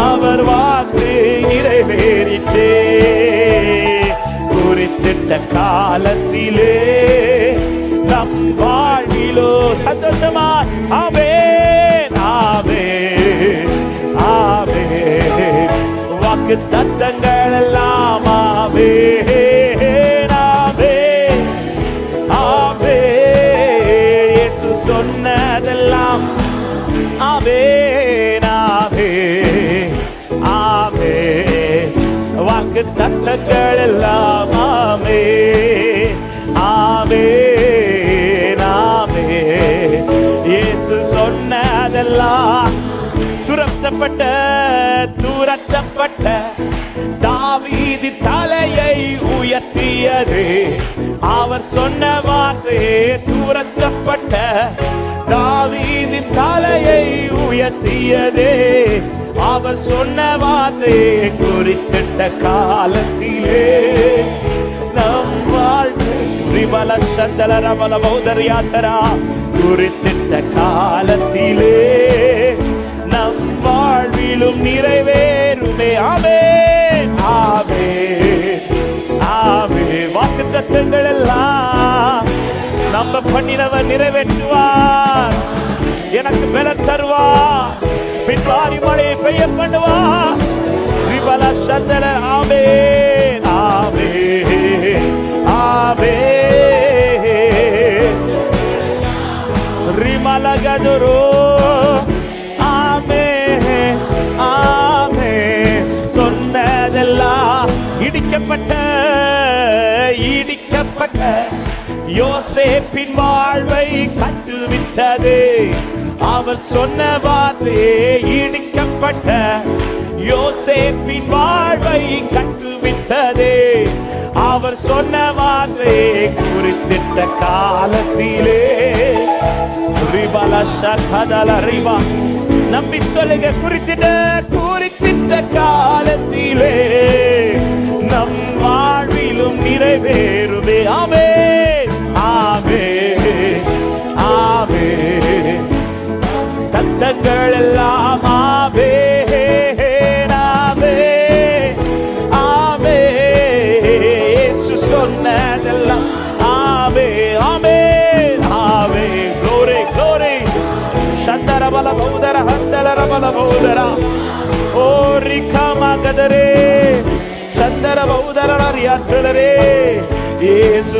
அவர் வார்த்தை நிறைவேறிட்டே. குறித்திட்ட காலத்திலே நம் வாழ்விலோ சந்தோஷமா. ஆமென், ஆமென், ஆமென். வாக்கு தத்தங்கள் எல்லாம் ஆமென், ஆமென், ஆமென். இயேசு ஆமென் ஆமென் ஆமென். வாக்கு தத்தங்கள் எல்லாம் ஆமென் ஆமென் ஆமென். இயேசு சொன்னதெல்லாம் துரத்தப்பட்ட தாவீது தலையை உயர்த்தியது. அவர் சொன்ன வார்த்தை துரத்தப்பட்ட தாவீது தலையை உயர்த்தியது. அவர் சொன்ன வார்த்தை குறித்திட்ட காலத்திலே நம் வாழ்க்கை ரிபல சந்தல ரமல பௌதர் யாத்திரா குறித்திட்ட காலத்திலே நம் வாழ்விலும் நிறைவேறுமே. ஆமென் ஆமென் ஆமென். வாக்குத்தத்தங்கள் எல்லாம் நம்ம பண்ணினவர் நிறைவேற்றுவார். எனக்கு பலம் தருவார். பின்வாரி மழையை பெய்ய பண்ணுவார். ரிபல சந்தல ஆமென் ஆமென் ஆமென். ரிமலகதுரோ ஆமென் ஆமென். சொன்னதெல்லாம் இடிக்கப்பட்ட யோசேப்பின் வாழ்வை கட்டுவித்தது. அவர் சொன்ன வார்த்தை இடிக்கப்பட்ட யோசேப்பின் வாழ்வை கட்டுவித்தது. அவர் சொன்ன வார்த்தை குறித்திட்ட காலத்திலே ரிபல சகதல ரிபா நம்பி சொல்லுங்க. குறித்திட்ட காலத்திலே நம் வாழ்விலும் நிறைவேறுமே. ஆமென் ஆமென் ஆமென். தத்தங்கள் எல்லாம் ஆமென் ஆமென் ஆமென். இயேசு சொன்னதெல்லாம் ஆமென் ஆமென் ஆமென். glory glory. சந்தரபல பௌதர ஹந்தலரபல பௌதர ஓ ரிகமகதரே சந்தர பௌதரர் யாத்திரரே. இயேசு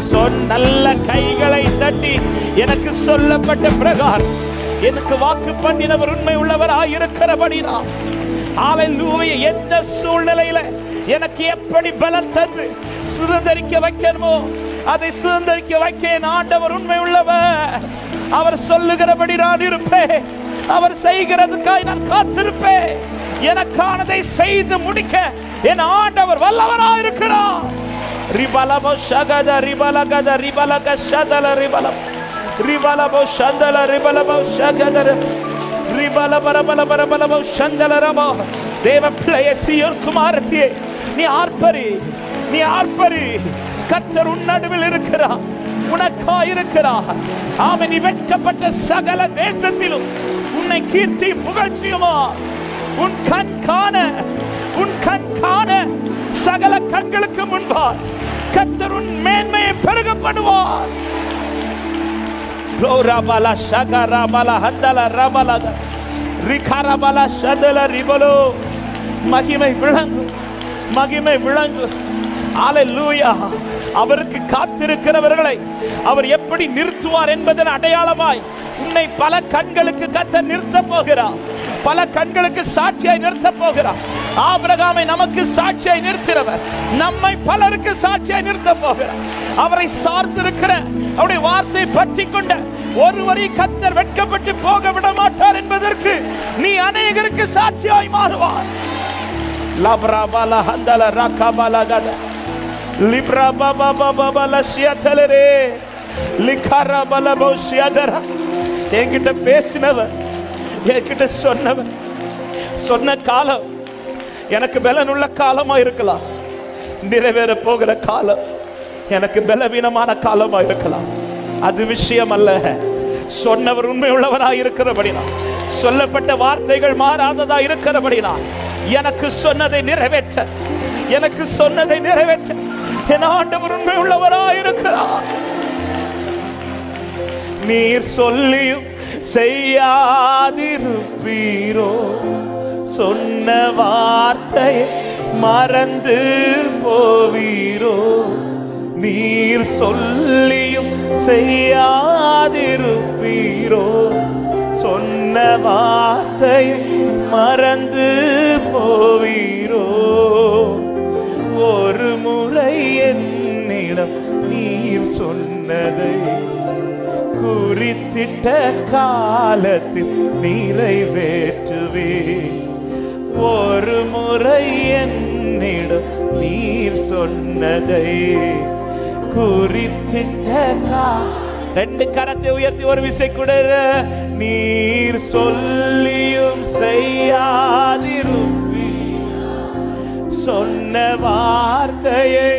நல்ல கைகளை தட்டி எனக்கு சொல்லப்பட்ட பிரகாரம் எனக்கு வாக்கு பண்ணினவர் உண்மை உள்ளவராய் இருக்கிறபடினா ஹல்லேலூயா. எந்த சூழ்நிலையில எனக்கு எப்படி பலம் தந்து சுதந்தரிக்க வைக்கணுமோ அதை சுதந்தரிக்க வைக்க என் ஆண்டவர் உண்மை உள்ளவர். அவர் சொல்லுகிறபடி நான் இருப்பேன். அவர் செய்கிறதுக்காய் நான் காத்திருப்பேன். எனக்கானதை செய்து முடிக்க என் ஆண்டவர் வல்லவராய் இருக்கிறார். ரிபலபோ ஷகத ரிபலகத ரிபலக ஷதல ரிபலம் ரிபலபோ ஷந்தல ரிபலபோ ஷகதர ரிபலபரபலபரபலபோ ஷந்தல ரபோ. தேவ பிள்ளையே, சீயோன் குமாரத்தியே, நீ ஆர்ப்பரி, நீ ஆர்ப்பரி. கர்த்தர் உன் நடுவில் இருக்கிறார், உனக்காய் இருக்கிறார். ஆமென். நீ வெட்கப்பட்ட சகல தேசத்திலும் உன்னை கீர்த்தி புகழ்ச்சியுமா உன் கண் காண சகல கண்களுக்கு முன்பார் கர்த்தர் உன் மேன்மையை பெருக பண்ணுவார். ரோரபல ஷகரபல ஹந்தல ரபல ரிகரபல ஷதல ரிபலோ. மகிமை விளங்கும், மகிமை விளங்கும். ஹல்லேலூயா. அவருக்கு காத்திருக்கிறவர்களை அவர் எப்படி நிறுத்துவார் என்பதன் அடையாளமாய் உன்னை பல கண்களுக்கு கர்த்தர் நிறுத்த போகிறார். பல கண்களுக்கு சாட்சியாய் நிறுத்த போகிறார். ஆபிரகாமை நமக்கு சாட்சியாய் நிறுத்தினவர் நம்மை பலருக்கு சாட்சியாய் நிறுத்த போகிறார். அவரை சார்ந்திருக்கிற அவருடைய வார்த்தை பற்றி கொண்ட ஒருவரை கர்த்தர் வெட்கப்பட்டு போக விட மாட்டார் என்பதற்கு நீ அநேகருக்கு சாட்சியாய் மாறுவார். லப்ரபல ஹந்தல ரகபலகத லிப்ரபபபபலஷியதலரே லிகரபலபோஷியதர. என்கிட்ட பேசினவர், என்கிட்ட சொன்னவர், சொன்ன காலம் எனக்கு பலனுள்ள காலமா இருக்கலாம். நிறைவேற போகிற காலம் எனக்கு பலவீனமான காலமா இருக்கலாம். அது விஷயம் அல்ல. சொன்னவர் உண்மை உள்ளவராய் இருக்கிறபடினா, சொல்லப்பட்ட வார்த்தைகள் மாறாததா இருக்கிறபடினா, எனக்கு சொன்னதை நிறைவேற்ற என் ஆண்டவர் உண்மை உள்ளவராய் இருக்கிறார். நீர் சொல்லியும் செய்யாதிருப்பீரோ, சொன்ன வார்த்தை மறந்து போவீரோ. நீர் சொல்லியும் செய்யாதிருப்பீரோ, சொன்ன வார்த்தையை மறந்து போவீரோ? ஒரு முறை என்னிடம் நீர் சொன்னதை குறித்திட்ட காலத்தில் நிறைவேற்றுவே. ஒரு முறை என்னிடம் நீர் சொன்னதை குறித்திட்ட ரெண்டு கரத்தை உயர்த்தி ஒரு விசை கூட. நீர் சொல்லியும் செய்யாதிருப்பீ, சொன்ன வார்த்தையை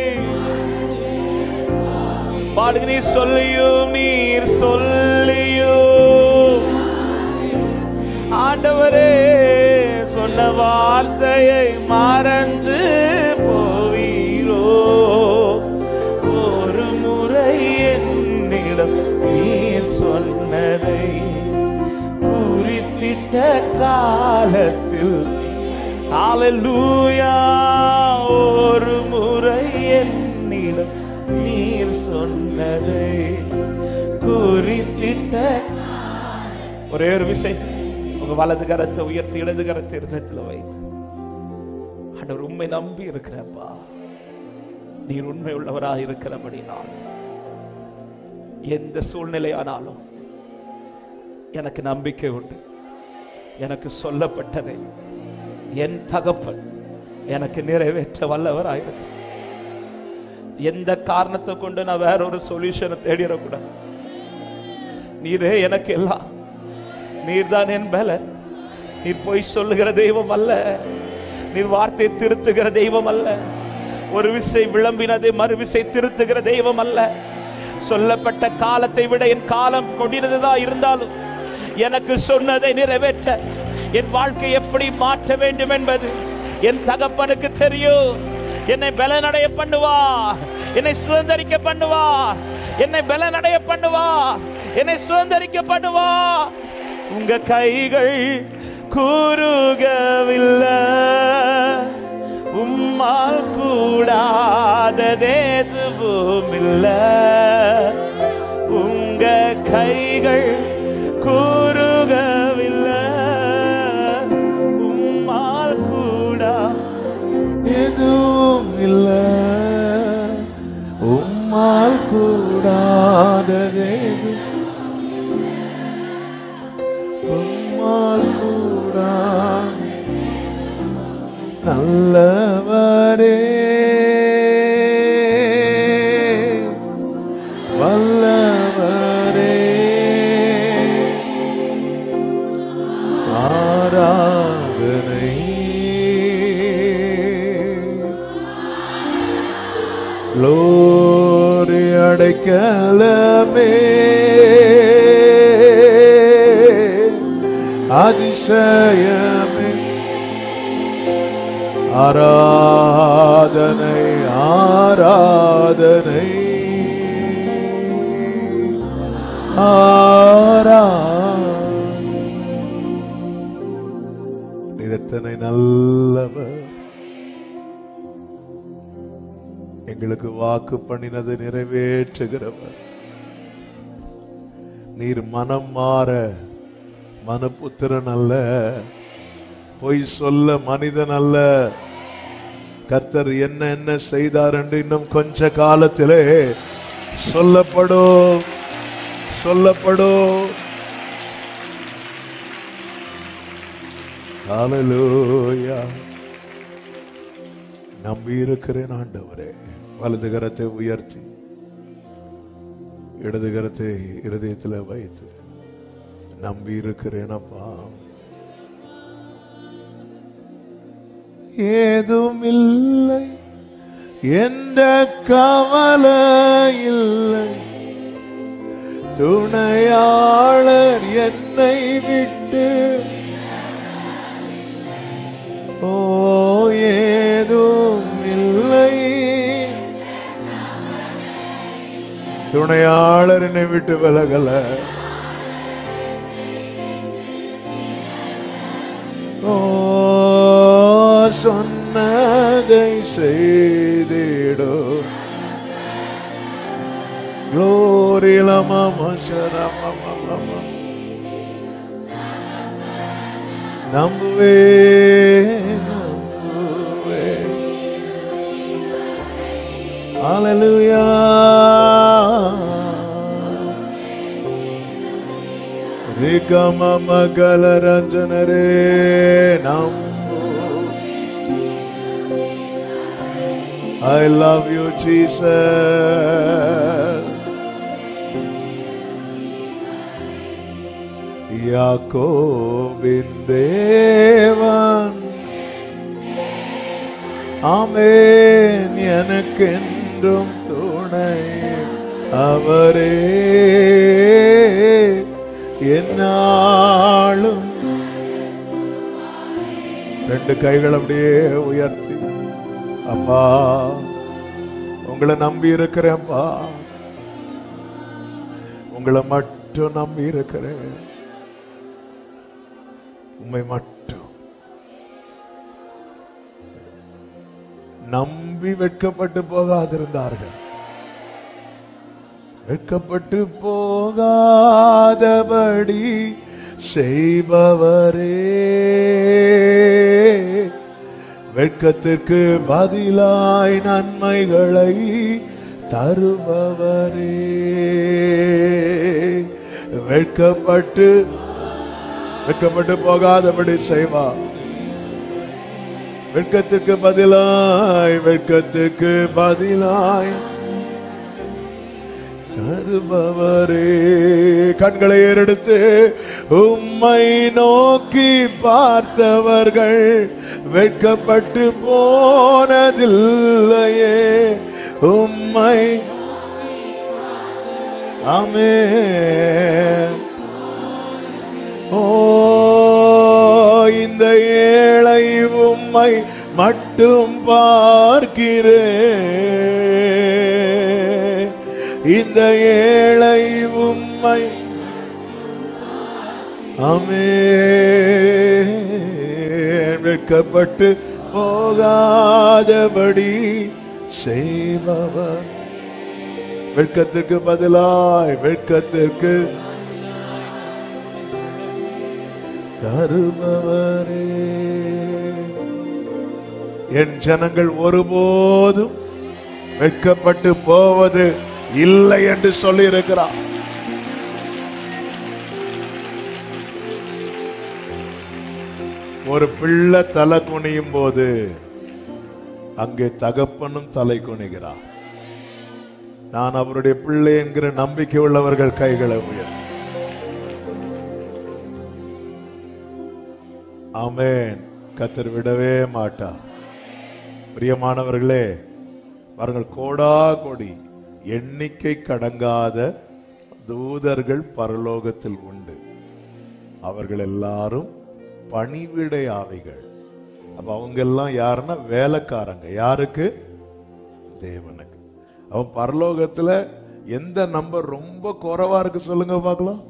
பாடுங்க. நீர் சொல்லியும், நீர் சொல்லியும் ஆண்டவரே சொன்ன வார்த்தையை மறந்து போவீரோ? ஒரு முறை என்னிடம் நீர் சொன்னதை குறித்திட்ட காலத்தில். ஹல்லேலூயா. ஒரு முறை என்னிடம் நீர் சொன்னதை குறித்திட்ட. ஒரே ஒரு விஷயம், உங்க வலது கரத்தை உயர்த்தி இடது கரத்தை இருதயத்தில் வைத்து, ஆண்டவர் உண்மை நம்பி இருக்கிறப்பா, நீர் உண்மை உள்ளவராக இருக்கிறபடினால் எந்த சூழ்நிலையானாலும் எனக்கு நம்பிக்கை உண்டு. எனக்கு சொல்லப்பட்டதை என் தகப்பன் எனக்கு நிறைவேற்ற வல்லவராயிருக்கு. எந்த காரணத்தை கொண்டு நான் வேற ஒரு சொல்யூஷனை தேடிடக்கூடாது. நீரே எனக்கு எல்லாம், நீர்தான் என் பலன். நீர் பொய் சொல்லுகிற தெய்வம் அல்ல, நீர் வார்த்தை திருத்துகிற தெய்வம் அல்ல, ஒரு விசை விளம்பினதை மறுவிசை திருத்துகிற தெய்வம் அல்ல. சொல்லப்பட்ட காலத்தை விட என் காலம் கொடினதா இருந்தாலும் எனக்கு சொன்னதை நிறைவேற்ற, என் வாழ்க்கை எப்படி மாற்ற வேண்டும் என்பது என் தகப்பனுக்கு தெரியும். என்னை பலனடைய பண்ணுவா, என்னை சுதந்தரிக்க பண்ணுவா, என்னை பலனடைய பண்ணுவா, என்னை சுதந்தரிக்க பண்ணுவா. உங்க கைகள் கூறுகவில்லை, உம்மால் கூடாததெதுவும் இல்லை. உங்க கைகள் கூறுகவில்லை, உம்மால் கூடா எதுவும் இல்லை. உம்மால் கூடாததே, உம்மால் கூடா. நல்லவரே வல்லவரே, ஆராதனை லோரி அடைக்கலமே, அதிசயமே, ஆராதனை ஆராதனை நீர் எத்தனை நல்லவர். எங்களுக்கு வாக்கு பண்ணினதை நிறைவேற்றுகிறவர். நீர் மனம் மாற மனப்புத்திரன் அல்ல, பொய் சொல்ல மனிதன் அல்ல. கர்த்தர் என்ன என்ன செய்தார் என்று இன்னும் கொஞ்ச காலத்திலே சொல்லப்படும். ஹல்லேலூயா. நம்பி இருக்கிறேன் ஆண்டவரே. வலது கரத்தை உயர்த்தி இடது கரத்தை இருதயத்தில் வைத்து நம்பி இருக்கிறேன் அப்பா. ஏதும் இல்லை என்ற கவலை இல்லை, துணையாளர் என்னை விட்டு. ஓ ஏதும் இல்லை, துணையாளர் என்னை விட்டு விலகல. ஓ சொன்னதை செய்திடோ. Glory la mama sharama mama. நம்புவேன். ஹல்லேலூயா. ரிகமமகல ரஞ்சனரே நம்பு. I love you, Jesus. யாக்கோபின் தேவன் ஆமென், எனக்கென்றும் துணை அவரே, என்னாலும். ரெண்டு கைகள் அப்படியே உயர்த்தி, அப்பா உங்களை நம்பி இருக்கிறேன்ப்பா, உங்களை மட்டும் நம்பி இருக்கிறேன், உண்மை மட்டும் நம்பி வெட்கப்பட்டு போகாதிருந்தார்கள். வெட்கப்பட்டு போகாதபடி செய்பவரே, வெட்கத்திற்கு பதிலாய் நன்மைகளை தருபவரே, வெட்கப்பட்டு போகாதபடி செய்வார். வெட்கத்துக்கு பதிலாய் தருபவரே. கண்களை ஏறெடுத்து உம்மை நோக்கி பார்த்தவர்கள் வெட்கப்பட்டு போனதில்லையே, உம்மை. ஆமென். ஓ, இந்த ஏழை உம்மை மட்டும் பார்க்கிறேன், இந்த ஏழை உம்மை. ஆமென். வெட்கப்பட்டு போகாதபடி செய்பவர், வெட்கத்திற்கு பதிலாய் வெட்கத்திற்கு தருபவரே. என் ஜனங்கள் ஒருபோதும் வெட்கப்பட்டு போவது இல்லை என்று சொல்லி இருக்கிறார். ஒரு பிள்ளை தலை குனியும் போது அங்கே தகப்பனும் தலை குனிகிறார். நான் அவருடைய பிள்ளை என்கிற நம்பிக்கை உள்ளவர்கள் கைகளை உயர்த்தி. ஆமென். கர்த்தர் விடவே மாட்டார். பிரியமானவர்களே, பாருங்கள், கோடா கோடி எண்ணிக்கை கடங்காத தூதர்கள் பரலோகத்தில் உண்டு. அவர்கள் எல்லாரும் பணிவிடை ஆவிகள். அப்ப அவங்க எல்லாம் யாருன்னா வேலைக்காரங்க. யாருக்கு? தேவனுக்கு. அவன் பரலோகத்துல எந்த நம்பர் ரொம்ப குறைவா இருக்கு சொல்லுங்க பார்க்கலாம்.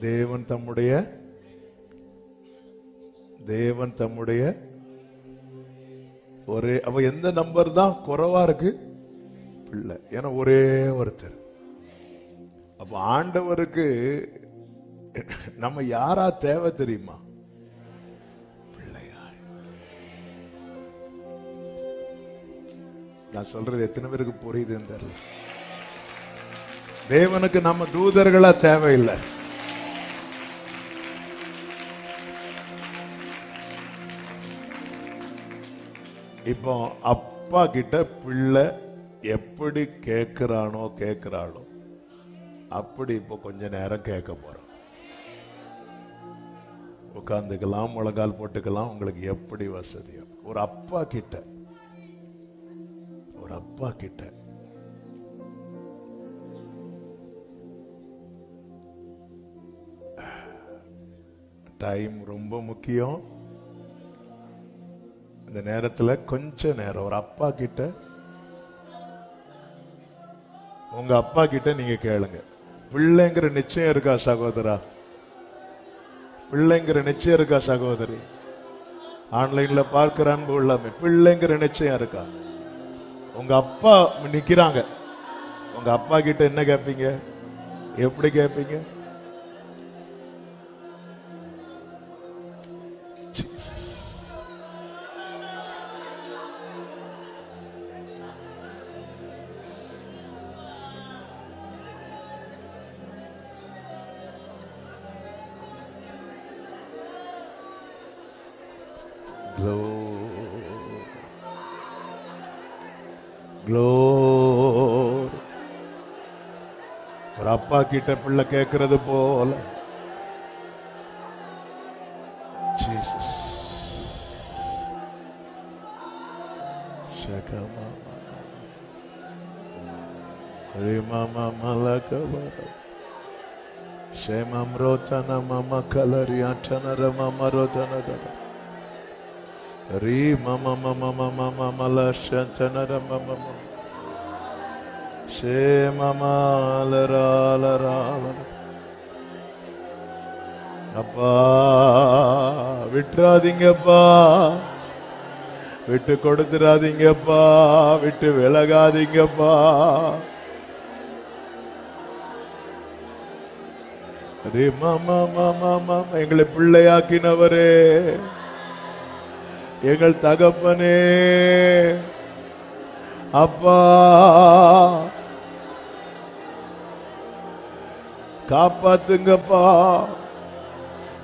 தேவன் தம்முடைய ஒரே, அவ எந்த நம்பர் தான் குறைவா இருக்கு? பிள்ளை. ஏன்னா ஒரே ஒருத்தர். அப்ப ஆண்டவருக்கு நம்ம யாரா தேவை தெரியுமா? பிள்ளையா. நான் சொல்றது எத்தனை பேருக்கு புரியுதுன்னு தெரியல. தேவனுக்கு நம்ம தூதர்களா தேவையில்லை. இப்போ அப்பா கிட்ட பிள்ளை எப்படி கேட்கிறாளோ அப்படி இப்போ கொஞ்ச நேரம் கேட்க போறோம். உட்காந்துக்கலாம், முழங்கால் போட்டுக்கலாம், உங்களுக்கு எப்படி வசதியோ. ஒரு அப்பா கிட்ட டைம் ரொம்ப முக்கியம். இந்த நேரத்துல கொஞ்ச நேரம் ஒரு அப்பா கிட்ட, உங்க அப்பா கிட்ட நீங்க கேளுங்க, பிள்ளைங்கிற நிச்சயம் இருக்கா சகோதரா? பிள்ளைங்கிற நிச்சயம் இருக்கா சகோதரி? ஆன்லைன்ல பார்க்கிற அன்பு உள்ளமே, பிள்ளைங்கிற நிச்சயம் இருக்கா? உங்க அப்பா நிக்கிறாங்க, உங்க அப்பா கிட்ட என்ன கேட்பீங்க? எப்படி கேட்பீங்க? ஒரு அப்பா கிட்ட பிள்ளை கேட்கிறது போல ஜீசஸ். அப்பா விட்டுறாதீங்கப்பா, விட்டு கொடுத்துறாதீங்கப்பா, விட்டு விலகாதீங்கப்பா. எங்களை பிள்ளையாக்கினவரே, எங்கள் தகப்பனே, அப்பா காப்பாத்துங்கப்பா,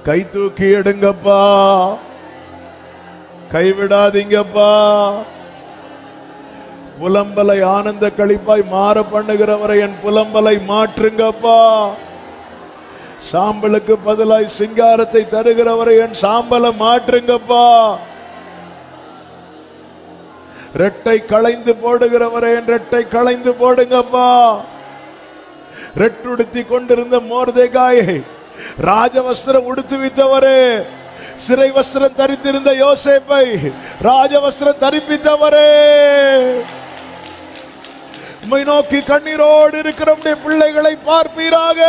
கை தூக்கி எடுங்கப்பா, கைவிடாதீங்கப்பா. புலம்பலை ஆனந்த களிப்பாய் மாற பண்ணுகிறவரை என் புலம்பலை மாற்றுங்கப்பா. சாம்பலுக்கு பதிலாய் சிங்காரத்தை தருகிறவரை என் சாம்பலை மாற்றுங்கப்பா. ரெட்டை களைந்து போடுகிறவரை என் ரெட்டை களைந்து போடுங்கப்பா. ரெட்டுடுத்தி கொண்டிருந்த மோர்தேகாயை ராஜவஸ்திரம் உடுத்து வித்தவரே, சிறை வஸ்திரம் தரித்திருந்த யோசேப்பை ராஜவஸ்திரம் தரிப்பித்தவரே, உம்மை நோக்கி கண்ணீரோடு இருக்கிற பிள்ளைகளை பார்ப்பீராக.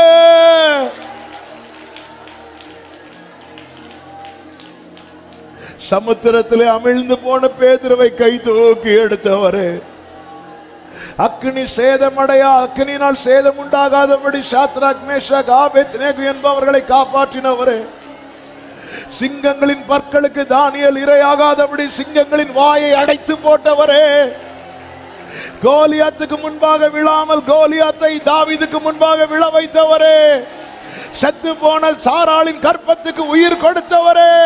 சமுத்திரத்திலே அமிழ்ந்து போன பேதுருவை கை தூக்கி எடுத்தவரே, அக்னி சேதமடையா, அக்னியினால் சேதம் உண்டாகாதபடி சாத்ராக் மேஷாக் ஆபேத்நேகோ என்பவர்களை காப்பாற்றினவரே, சிங்கங்களின் பற்களுக்கு தானியேல் இரையாகாதபடி சிங்கங்களின் வாயை அடைத்து போட்டவரே, கோலியாத்துக்கு முன்பாக விழாமல் கோலியாத்தை தாவீதுக்கு முன்பாக விழ வைத்தவரே, செத்து போன சாராளின் கற்பத்துக்கு உயிர் கொடுத்தவரே,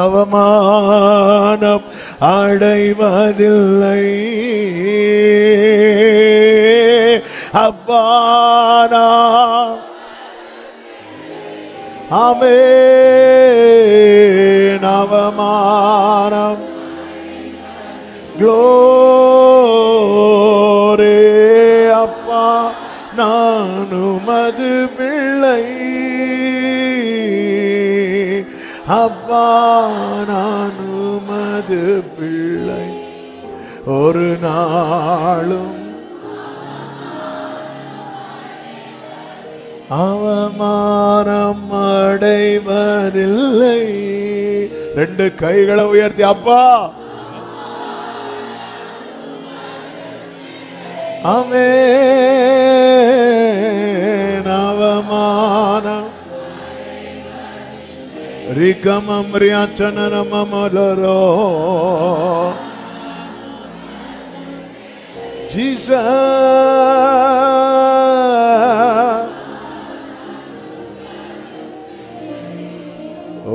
அவமானம் அடைவதில்லை அப்பானா. ஆமென். அவமானம் க்ளோரி அப்பா, நானும் அது பிள்ளை அப்பா, நானும் அது பிள்ளை, ஒரு நாளும் அவமானம் அடைவதில்லை. ரெண்டு கைகளை உயர்த்தி அப்பா, ஆமென். அவமானம் ரிகமம்ரியாச்சனரமமலரோ ஜீசஸ்,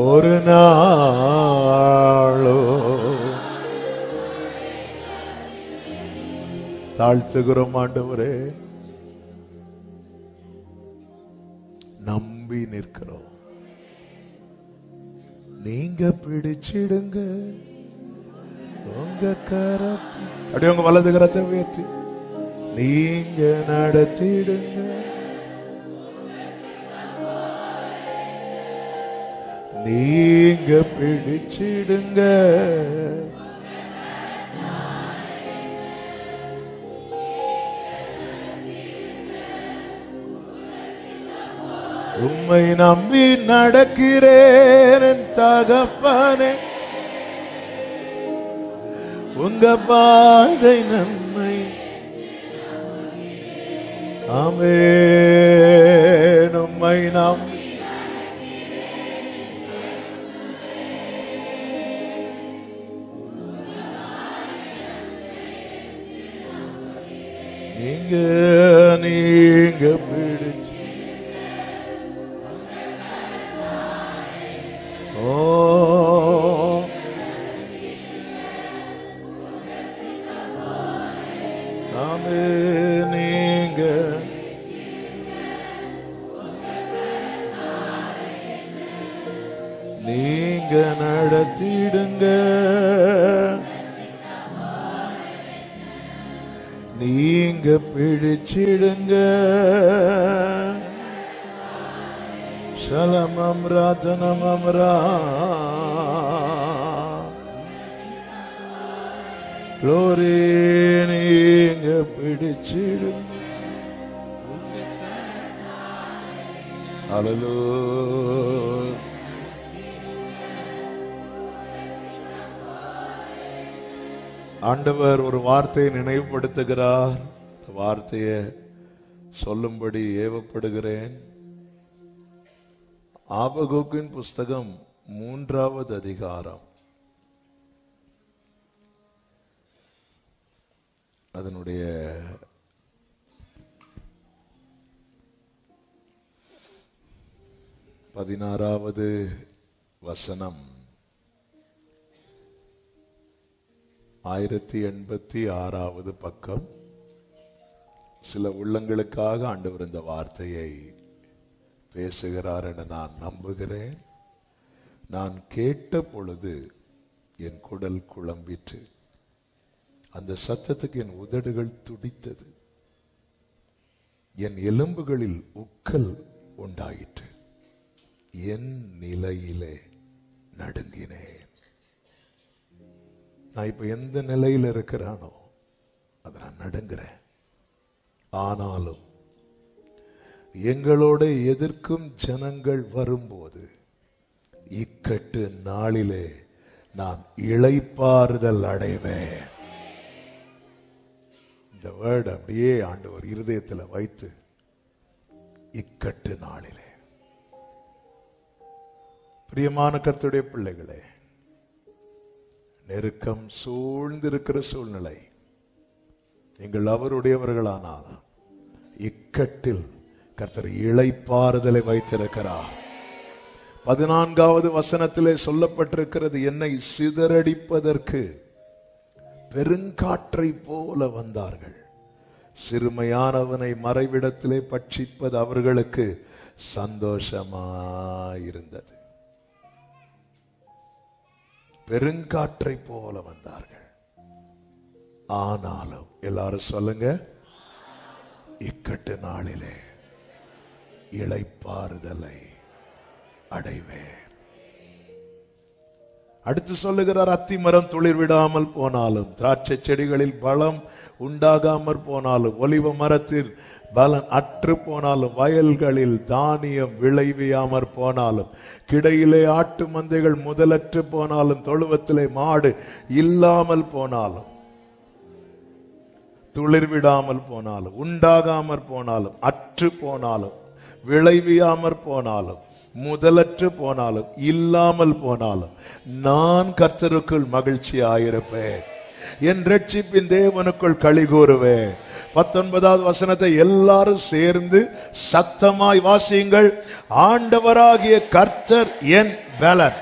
ஒரு நாளோ தாழ்த்துகிறோம் ஆண்டவரே, நம்பி நிற்கிறோம். நீங்க பிடிச்சிடுங்க உங்க கரத்தை, அப்படியே உங்க வலது கரத்தை உயர்த்தி நீங்க நடத்திடுங்க, நீங்க பிடிச்சிடுங்க, உம்மை நம்பி நடக்கிறேன் தகப்பனே, உங்க பாதை நன்மை. ஆமென். உம்மை நாம் நீங்க பிடிச்சு நீங்க நடத்திடுங்க, நீங்க பிடிச்சிடுங்க. சலமம் ராதனமம்ரா லோரே நீங்க பிடிச்சிடுங்க. அல்லேலூயா. ஆண்டவர் ஒரு வார்த்தையை நினைவுபடுத்துகிறார். வார்த்தையை சொல்லும்படி ஏவப்படுகிறேன். ஆபகுக்கின் புஸ்தகம் 3வது அதிகாரம், அதனுடைய 16வது வசனம். 1086வது பக்கம். சில உள்ளங்களுக்காக ஆண்டவர் இந்த வார்த்தையை பேசுகிறார் என நான் நம்புகிறேன். நான் கேட்ட பொழுது என் குடல் குழம்பிற்று, அந்த சத்தத்துக்கு என் உதடுகள் துடித்தது, என் எலும்புகளில் உக்கல் உண்டாயிற்று, என் நிலையிலே நடுங்கினேன். நான் இப்ப எந்த நிலையில் இருக்கிறானோ அதை நான் நடுங்கிறேன். ஆனாலும் எங்களோட எதிர்க்கும் ஜனங்கள் வரும்போது இக்கட்டு நாளிலே நான் இளைப்பாறுதல் அடைவேன். இந்த வேர்டு அப்படியே ஆண்டவர் இருதயத்தில் வைத்து, இக்கட்டு நாளிலே. பிரியமான கர்த்தருடைய பிள்ளைகளே, நெருக்கம் சூழ்ந்திருக்கிற சூழ்நிலை, நீங்கள் அவருடையவர்களானால் இக்கட்டில் கர்த்தர் இளைப்பாறுதலை வைத்திருக்கிறார். 14வது வசனத்திலே சொல்லப்பட்டிருக்கிறது, என்னை சிதறடிப்பதற்கு பெருங்காற்றை போல வந்தார்கள், சிறுமையானவனை மறைவிடத்திலே பட்சிப்பது அவர்களுக்கு சந்தோஷமாயிருந்தது. பெருங்காற்றை போல வந்தார்கள். ஆனாலும் எல்லாரும் சொல்லுங்க, இக்கட்டு நாளிலே இளைப்பாறுதலை அடைவேன். அடுத்து சொல்லுகிறார், அத்திமரம் துளிர் விடாமல் போனாலும், திராட்சை செடிகளில் பலம் உண்டாகாமற் போனாலும், ஒலிவ மரத்தில் பலன் அற்று போனாலும், வயல்களில் தானியம் விளைவியாமற் போனாலும், கிடையிலே ஆட்டு மந்தைகள் முதலற்று போனாலும், தொழுவத்திலே மாடு இல்லாமல் போனாலும், துளிர் விடாமல் போனாலும், உண்டாகாமற் போனாலும், அற்று போனாலும், விளைவியாமற் போனாலும், முதலற்று போனாலும், இல்லாமல் போனாலும், நான் கர்த்தருக்குள் மகிழ்ச்சியாயிருப்பேன், என் ரட்சிப்பின் தேவனுக்குள் களி கூறுவேன். 19வது வசனத்தை எல்லாரும் சேர்ந்து சத்தமாய் வாசியுங்கள். ஆண்டவராகிய கர்த்தர் என் பலன்,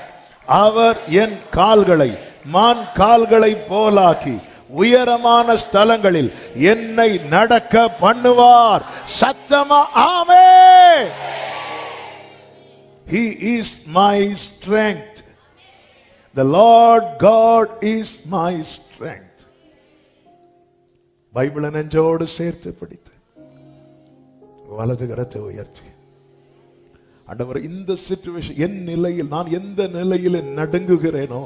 அவர் என் கால்களை மான் கால்களை போலாக்கி உயரமான ஸ்தலங்களில் என்னை நடக்க பண்ணுவார். சத்தமா ஆமென். He is my strength. The Lord God is my strength. பைபிளை நெஞ்சோடு சேர்த்து படித்து வலது கரத்தை உயர்த்தி, ஆண்டவர் இந்த சிச்சுவேஷன், என் நிலையில் நான் எந்த நிலையில் நடுங்குகிறேனோ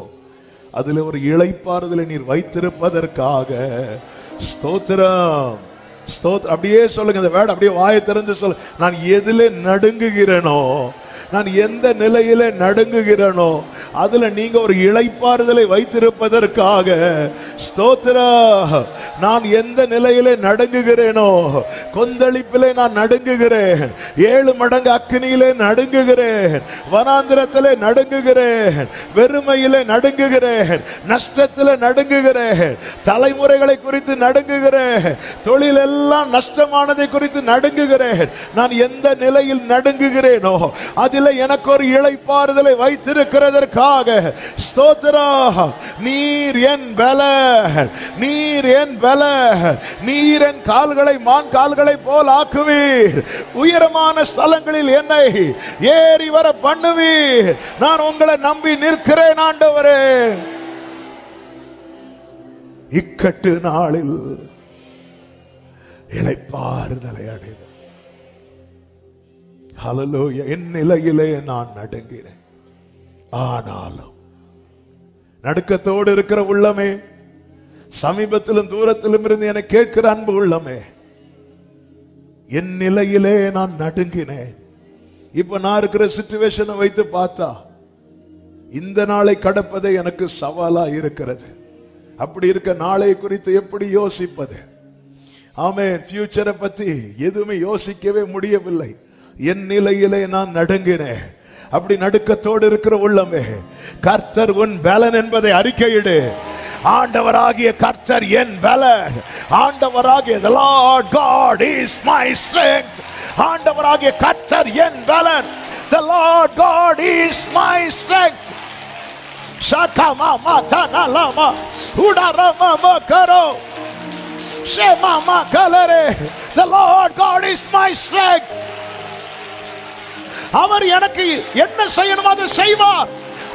அதுல ஒரு இளைப்பாறுதலை நீர் வைத்திருப்பதற்காக ஸ்தோத்திரம். ஸ்தோத்திரம். அப்படியே சொல்லுங்க, இந்த வேர்ட் அப்படியே வாயை திறந்து சொல்ல. நான் எதிலே நடுங்குகிறேனோ, நான் எந்த நிலையிலே நடுங்குகிறேனோ அதுல நீங்க ஒரு இளைப்பாறுதலை வைத்திருப்பதற்காக ஸ்தோத்திரா. நான் எந்த நிலையிலே நடுங்குகிறேனோ, கொந்தளிப்பிலே நான் நடுங்குகிறேன், 7 மடங்கு அக்கினியிலே நடுங்குகிறேன், வனாந்திரத்திலே நடுங்குகிறேன், வெறுமையிலே நடுங்குகிறேன், நஷ்டத்திலே நடுங்குகிறேன், தலைமுறைகளை குறித்து நடுங்குகிறேன், தொழில் எல்லாம் நஷ்டமானதை குறித்து நடுங்குகிறேன். நான் எந்த நிலையில் நடுங்குகிறேனோ அதில் எனக்கு ஒரு இளைப்பாறுதலை வைத்திருக்கிறதற்காக ஸ்தோத்திரா. நீர் என் பலன், நீர் என் பலன், நீர் என் கால்களை மான் கால்களை போல் ஆக்குவீர், உயரமான ஸ்தலங்களில் என்னை ஏறி வர பண்ணுவீர். நான் உங்களை நம்பி நிற்கிறேன் ஆண்டவரே. இக்கட்டு நாளில் இளைப்பாறுதலை அடைவேன். ஹல்லேலூயா. என் நிலையிலே நான் நடுங்கினேன், ஆனாலும் நடுக்கத்தோடு இருக்கிற உள்ளமே, சமீபத்திலும் தூரத்திலும் இருந்து என கேட்கிற அன்பு உள்ளமே, என் நிலையிலே நான் நடுங்கினேன். இப்ப நான் இருக்கிற சிச்சுவேஷனை வைத்து பார்த்தா இந்த நாளை கடப்பதே எனக்கு சவாலா இருக்கிறது. அப்படி இருக்க நாளை குறித்து எப்படி யோசிப்பது? ஆமென். ஃபியூச்சரை பத்தி எதுவுமே யோசிக்கவே முடியவில்லை. என் நிலையிலே நான் நடுங்கினேன். அப்படி நடுக்கத்தோடு இருக்கிற உள்ளமே, கர்த்தர் உன் பலன் என்பதை அறிக்கையிடு. ஆண்டவராகிய கர்த்தர் என் பலன், ஆண்டவராகிய the Lord God is my strength. ஆண்டவராகிய கர்த்தர் என் பலன், the Lord God is my strength. Shakama matana lama udarama makaro shema makalare, the Lord God is my strength. அவர் எனக்கு என்ன செய்யணும் அதை செய்வார்.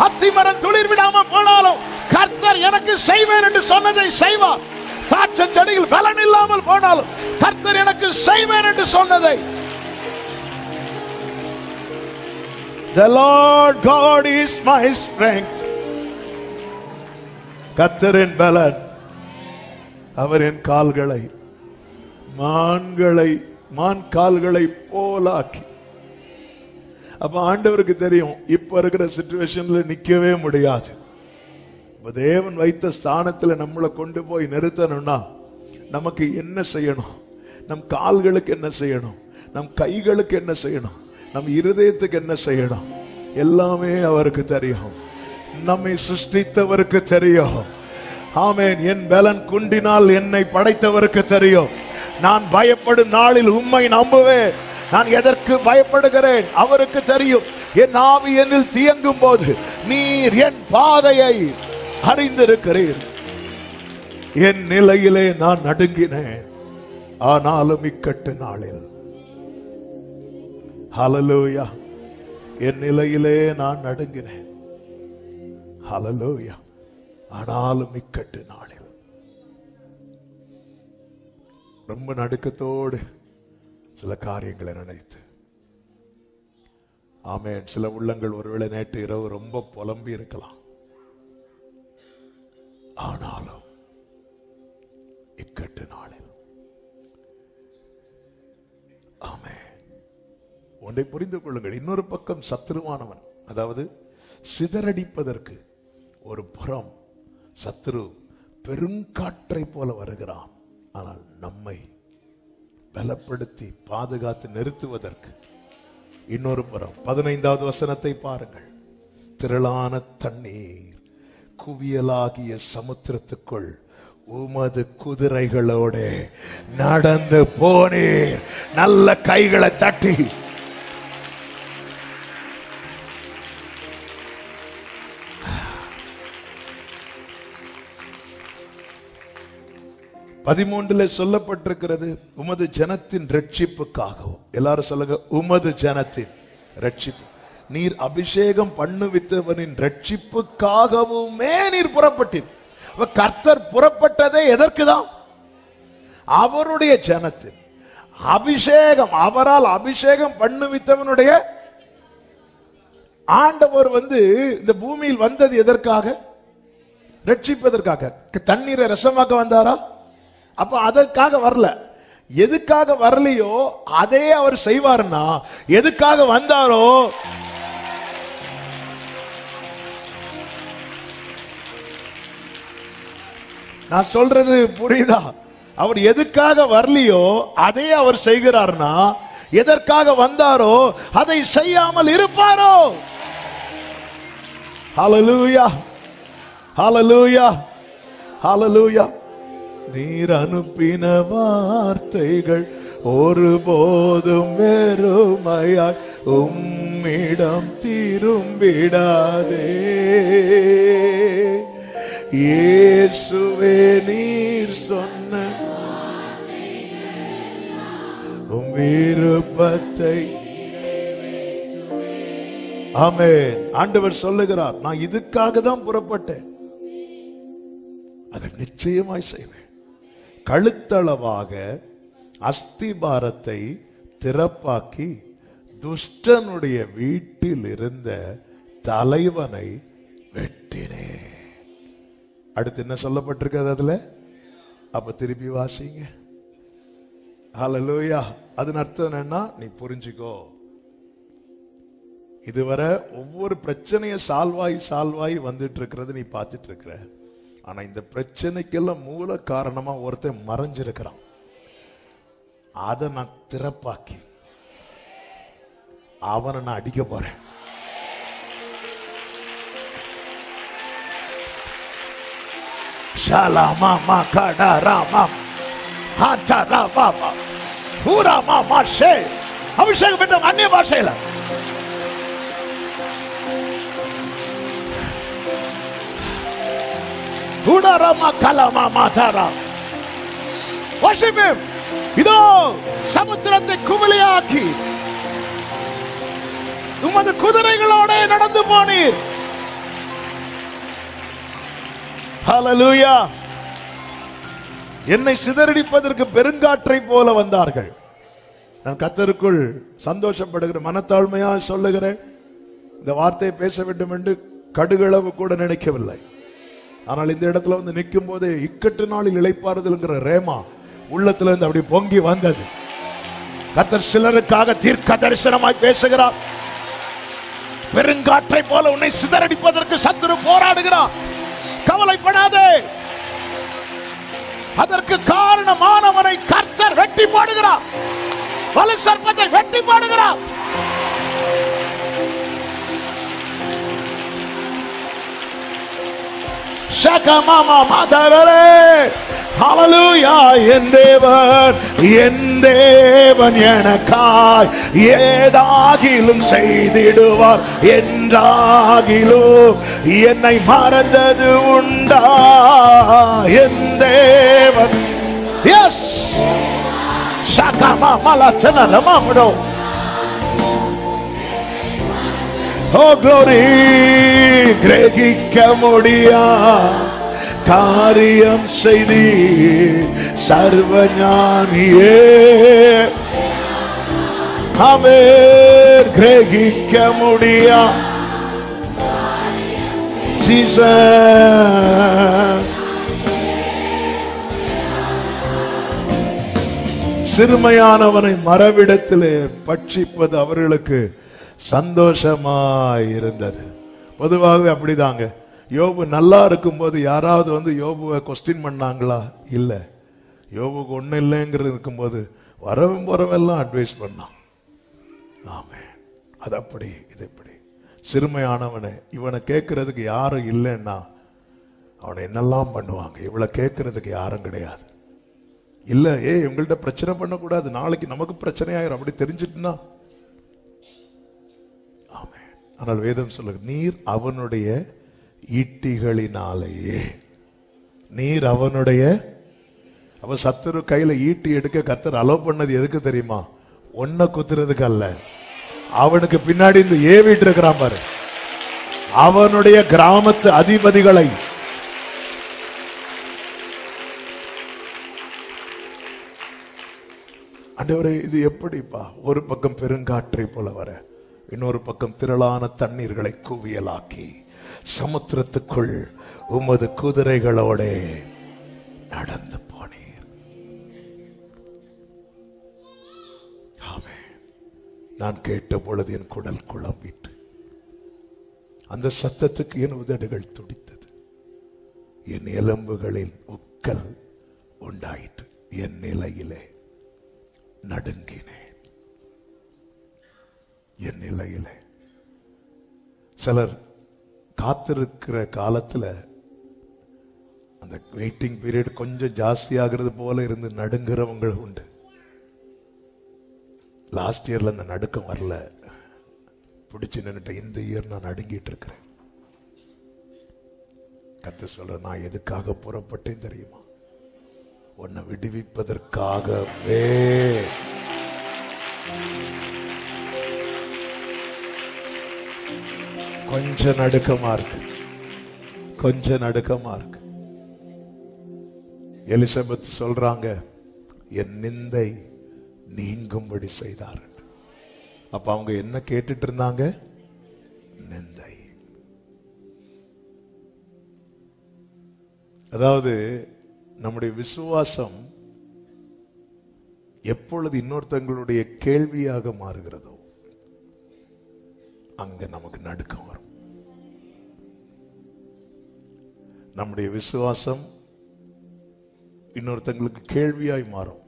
அத்திமரம் துளிர் விடாம போனாலும் கர்த்தர் எனக்கு செய்வேன் என்று சொன்னதை செய்வார். திராட்சை செடியில் பலன் இல்லாமல் போனாலும் கர்த்தர் எனக்கு செய்வேன் என்று சொன்னதை. The Lord God is my strength. கர்த்தரின் பலன். அவர் என் கால்களை மான் கால்களை போலாக்கி. அப்ப ஆண்டவருக்கு தெரியும் இப்ப இருக்கிற சிச்சுவேஷன்ல நிக்கவே முடியாது. தேவன் வைத்த ஸ்தானத்துல நம்மளை கொண்டு போய் நிறுத்தணும்னா நமக்கு என்ன செய்யணும்? நம் கால்களுக்கு என்ன செய்யணும்? நம் கைகளுக்கு என்ன செய்யணும்? நம் இருதயத்துக்கு என்ன செய்யணும்? எல்லாமே அவருக்கு தெரியும். நம்மை சிருஷ்டித்தவருக்கு தெரியும். ஆமென். என் பலன் குண்டினால் என்னை படைத்தவருக்கு தெரியும். நான் பயப்படும் நாளில் உம்மை நம்புவேன். நான் எதற்கு பயப்படுகிறேன் அவருக்கு தெரியும். என் ஆவி என்னில் தியங்கும் போது நீர் என் பாதையை அறிந்திருக்கிறீர். என் நிலையிலே நான் நடுங்கினேன், ஆனாலும் இக்கட்டு நாளில் ஹல்லேலூயா. என் நிலையிலே நான் நடுங்கினேன், ஹல்லேலூயா, ஆனாலும் இக்கட்டு நாளில். ரொம்ப நடுக்கத்தோடு சில காரியங்களை நினைத்து, ஆமென். சில உள்ளங்கள் ஒருவேளை நேற்று இரவு ரொம்ப புலம்பி இருக்கலாம், ஆனாலும் இக்கட்டு நாளில் ஆமென். ஒன்றை புரிந்து கொள்ளுங்கள். இன்னொரு பக்கம் சத்துருவானவன், அதாவது சிதறடிப்பதற்கு ஒரு புறம் சத்துரு பெருங்காற்றை போல வருகிறான். ஆனால் நம்மை பலப்படுத்தி பாதுகாத்து நிறுத்துவதற்கு இன்னொரு புறம் 15வது வசனத்தை பாருங்கள். திரளான தண்ணீர் குவியலாகிய சமுத்திரத்துக்குள் உமது குதிரைகளோட நடந்து போனீர். நல்ல கைகளை தட்டி பதிமூன்றுல சொல்லப்பட்டிருக்கிறது, உமது ஜனத்தின் ரட்சிப்புக்காகவும். எல்லாரும் சொல்லுங்க, உமது ஜனத்தின் ரட்சிப்பு. நீர் அபிஷேகம் பண்ணுவித்தவனின் ரட்சிப்புக்காகவுமே நீர் புறப்பட்டீர். கர்த்தர் புறப்பட்டதே எதற்குதான்? அவருடைய ஜனத்தின் அபிஷேகம், அவரால் அபிஷேகம் பண்ணுவித்தவனுடைய ஆண்டவர் இந்த பூமியில் வந்தது எதற்காக? ரட்சிப்பதற்காக. தண்ணீரை ரசமாக்க வந்தாரா? அப்ப அதற்காக வரல. எதுக்காக வரலையோ அதே அவர் செய்வார்னா, எதுக்காக வந்தாரோ நான் சொல்றது புரியுதா? அவர் எதுக்காக வரலையோ அதை அவர் செய்கிறார்னா, எதற்காக வந்தாரோ அதை செய்யாமல் இருப்பாரோ? ஹல்லேலூயா, ஹல்லேலூயா, ஹல்லேலூயா. நீர் அனுப்பின வார்த்தைகள் ஒருபோதும் வெறுமையாய் உம்மிடம் திரும்பிடாதே. இயேசுவே, நீர் சொன்ன உம் விருப்பத்தை. ஆமென். ஆண்டவர் சொல்லுகிறார், நான் இதுக்காக தான் புறப்பட்டேன், அதை நிச்சயமாய் செய்வேன். கழுத்தளவாக அஸ்திபாரத்தை திறப்பாக்கி துஷ்டனுடைய வீட்டில் இருந்த தலைவனை வெட்டினேன். அடுத்து என்ன சொல்லப்பட்டிருக்கிறது அதுல? அப்ப திருப்பி வாசிங்க. ஹல்லேலூயா. அதன் அர்த்தம் என்னன்னா, நீ புரிஞ்சுக்கோ, இதுவரை ஒவ்வொரு பிரச்சனையை சால்வாய் வந்துட்டு இருக்கிறது நீ பார்த்துட்டு இருக்கிற. ஆனா இந்த பிரச்சனைக்கெல்லாம் மூல காரணமா ஒருத்தன் மறைஞ்சிருக்கிறான். அதை நான் திறப்பாக்கி அவனை நான் அடிக்க போறேன். அபிஷேகம் பெற்ற அந்நிய பாஷையில இதோ சமுத்திரத்தை குமிழியாக்கி உமது குதிரைகளோட நடந்து போனீர். ஹல்லேலூயா. என்னை சிதறடிப்பதற்கு பெருங்காற்றை போல வந்தார்கள். நான் கர்த்தருக்குள் சந்தோஷப்படுகிற மனத்தாழ்மையா சொல்லுகிறேன். இந்த வார்த்தையை பேச வேண்டும் என்று கடுகளவு கூட நினைக்கவில்லை. ஆனால் இந்த இடத்துல வந்து நிற்கும் போதே இக்கட்டு நாளில் இளைப்பாறுதல்ங்கிற ரேமா உள்ளத்துல இருந்து அப்படி பொங்கி வந்தது. கர்த்தர் சிலருக்காக தீர்க்க தரிசனமாய் பேசுகிறார். பெருங்காற்றை போல உன்னை சிதறடிப்பதற்கு சத்துரு போராடுகிறார். கவலைப்படாதே, அதற்கு காரணமானவனை கர்த்தர் வெட்டி போடுகிறார். வலு சர்ப்பத்தை வெட்டி போடுகிறார். ஷகமாமா மாதரே. ஹல்லேலூயா. என் தேவன் எனக்காய் ஏதாகிலும் செய்திடுவார். என்றாகிலும் என்னை மறந்தது உண்டா? என் தேவன். எஸ். ஷகமாமா லட்சணமாமடோ. O glory. கிரகிக்க முடியா காரியம் செய்தி சர்வஞானியே. ஆமென். கிரகிக்க முடியா ஜீசஸ். சிறுமையானவனை மரவிடத்திலே பட்சிப்பது அவர்களுக்கு சந்தோஷமாயிருந்தது. பொதுவாகவே அப்படிதாங்க. யோபு நல்லா இருக்கும் போது யாராவது வந்து யோபுவை கொஸ்டின் பண்ணாங்களா? இல்ல. யோபுக்கு ஒண்ணு இல்லைங்கிறது இருக்கும்போது வரவும் போறவெல்லாம் அட்வைஸ் பண்ணான். ஆமே. அது அப்படி இது இப்படி. சிறுமையானவனை இவனை கேட்கறதுக்கு யாரும் இல்லைன்னா அவனை என்னெல்லாம் பண்ணுவாங்க. இவளை கேட்கறதுக்கு யாரும் கிடையாது. இல்ல, இவங்கள்ட்ட பிரச்சனை பண்ணக்கூடாது, நாளைக்கு நமக்கு பிரச்சனை ஆயிரும் அப்படி தெரிஞ்சிட்டுனா. ஆமே. ஆனால் வேதம் சொல்லுங்க, நீர் அவனுடைய ஈட்டிகளினாலேயே. நீர் அவனுடைய. அவன் சத்துரு கையில ஈட்டி எடுக்க கர்த்தர் அலோ பண்ணது எதுக்கு தெரியுமா? ஒன்ன குத்துறதுக்கு அல்ல. அவனுக்கு பின்னாடி இந்த ஏவிட்டு இருக்கிறான் பாரு, அவனுடைய கிராமத்து அதிபதிகளை. ஆண்டவரே, இது எப்படிப்பா? ஒரு பக்கம் பெருங்காற்றை போல வர, இன்னொரு பக்கம் திரளான தண்ணீர்களை குவியலாக்கி சமுத்திரத்துக்குள் உமது குதிரைகளோட நடந்து போனீர். ஆமென். நான் கேட்ட பொழுது என் குடல் குழம்பிட்டு, அந்த சத்தத்துக்கு என் உதடுகள் துடித்தது, என் எலும்புகளில் சிக்கல் உண்டாயிற்று. என் நிலையிலே நடுங்கினேன். என் நிலையிலே சிலர் காத்திருக்கிற காலத்துல அந்த வெயிட்டிங் பீரியட் கொஞ்சம் ஜாஸ்தி ஆகிறது போல இருந்து நடுங்கிறவங்க உண்டு. லாஸ்ட் இயர்ல அந்த நடுக்கம் வரல, பிடிச்சு நின்னுட்ட. இந்த இயர் நான் நடுங்கிட்டு இருக்கிறேன். கர்த்தர் சொல்ற, நான் எதுக்காக புறப்பட்டேன் தெரியுமா? உன்னை விடுவிப்பதற்காகவே. கொஞ்சம் நடுக்கமா இருக்கு, கொஞ்சம் நடுக்கமா இருக்கு. எலிசபெத் சொல்றாங்க, என் நிந்தை நீங்கும்படி செய்தார். அப்ப அவங்க என்ன கேட்டுட்டு இருந்தாங்க? நிந்தை. அதாவது நம்முடைய விசுவாசம் எப்பொழுது இன்னொருத்தங்களுடைய கேள்வியாக மாறுகிறதோ அங்க நமக்கு நடுக்கம் வரும். நம்முடைய விசுவாசம் இன்னொருத்தங்களுக்கு கேள்வியாய் மாறும்.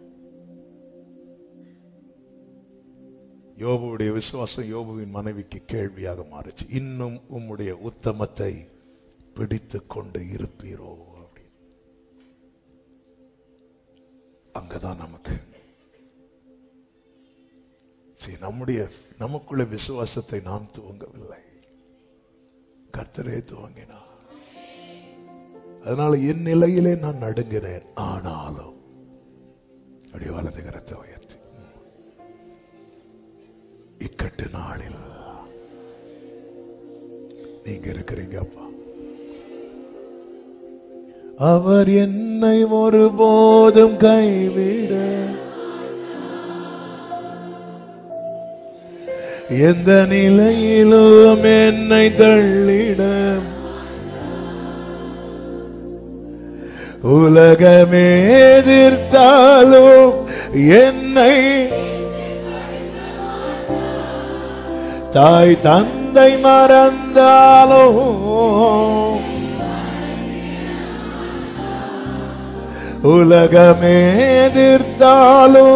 யோபுடைய விசுவாசம் யோபுவின் மனைவிக்கு கேள்வியாக மாறுச்சு. இன்னும் உம்முடைய உத்தமத்தை பிடித்து கொண்டு இருப்பீரோ அப்படின்னு. அங்கதான் நமக்கு நமக்குள்ள விசுவாசத்தை நாம் துவங்கவில்லை, கர்த்தரே துவங்கினார். அதனால என் நிலையிலே நான் நடுங்கினேன். ஆனாலும் அப்படி வலது கரத்தை உயர்த்தி, இக்கட்டு நாளில் நீங்க இருக்கிறீங்க அப்பா. அவர் என்னை ஒருபோதும் கைவிட, எந்த நிலையிலும் என்னை தள்ளிட, உலகமே எதிர்த்தாலும் என்னை, தாய் தந்தை மறந்தாலும், உலகமே எதிர்த்தாலும்,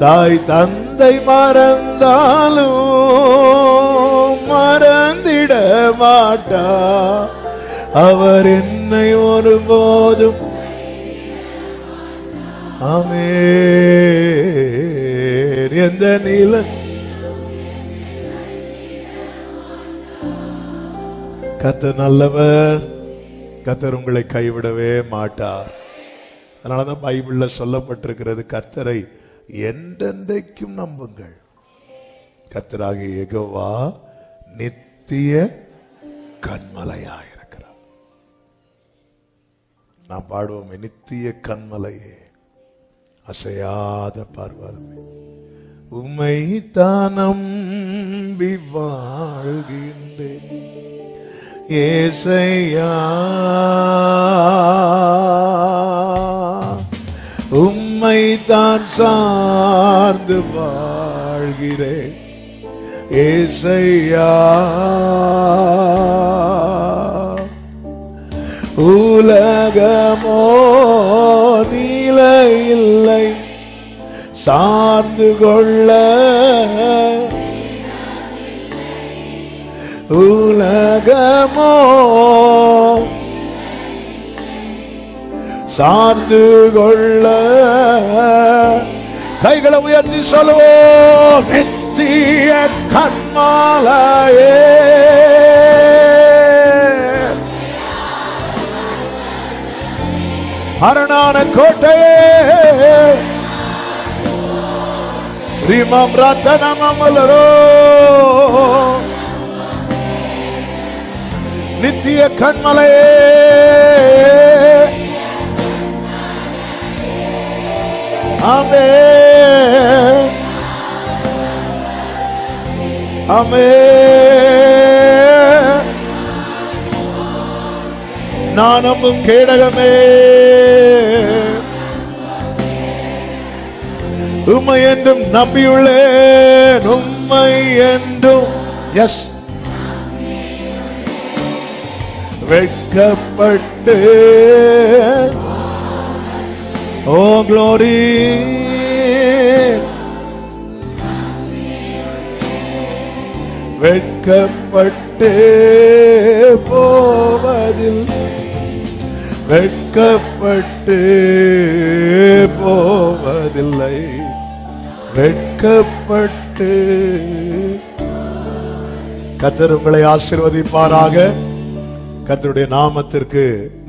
தாய் தந்தை மறந்தாலும் மறந்திட மாட்டா. அவர் என்னை ஒருபோதும், ஆமென். எந்த நிலை, கர்த்தர் நல்லவர், கர்த்தர் உங்களை கைவிடவே மாட்டார். அதனாலதான் பைபிள்ல சொல்லப்பட்டிருக்கிறது, கர்த்தரை என்றென்றைக்கும் நம்புங்கள். கர்த்தராகிய யெகோவா நித்திய கன்மலையாயிருக்கிறார். நாம் பாடுவோம், நித்திய கன்மலையே, அசையாத பர்வதமே, உம்மை தான் நம்பி வாழ்கின்றேன் ஏசையா, உம்மை தான் சார்ந்து வாழ்கிறேன் ஏசையா. உலகமோ நிலையில்லை சார்ந்து கொள்ள, உலகமோ சார்ந்து கொள்ள. கைகளை உயர்த்தி சொல்லுவோம், நித்திய கன்மலையே, அரணான கோட்டையே, ரிமம் ரத்தனமலரோ, நித்திய கன்மலையே, ஆமென் ஆமென். நான் நம்பும் கேடகமே, உம்மை என்றும் நம்பியுள்ளேன், உம்மை என்றும். எஸ், வெட்கப்பட்டு ஓ glory வெட்கப்பட்டு போவதில்லை, வெட்கப்பட்டு போவதில்லை, வெட்கப்பட்டு. கர்த்தர் உங்களை ஆசீர்வதிப்பாராக. கர்த்தருடைய நாமத்திற்கு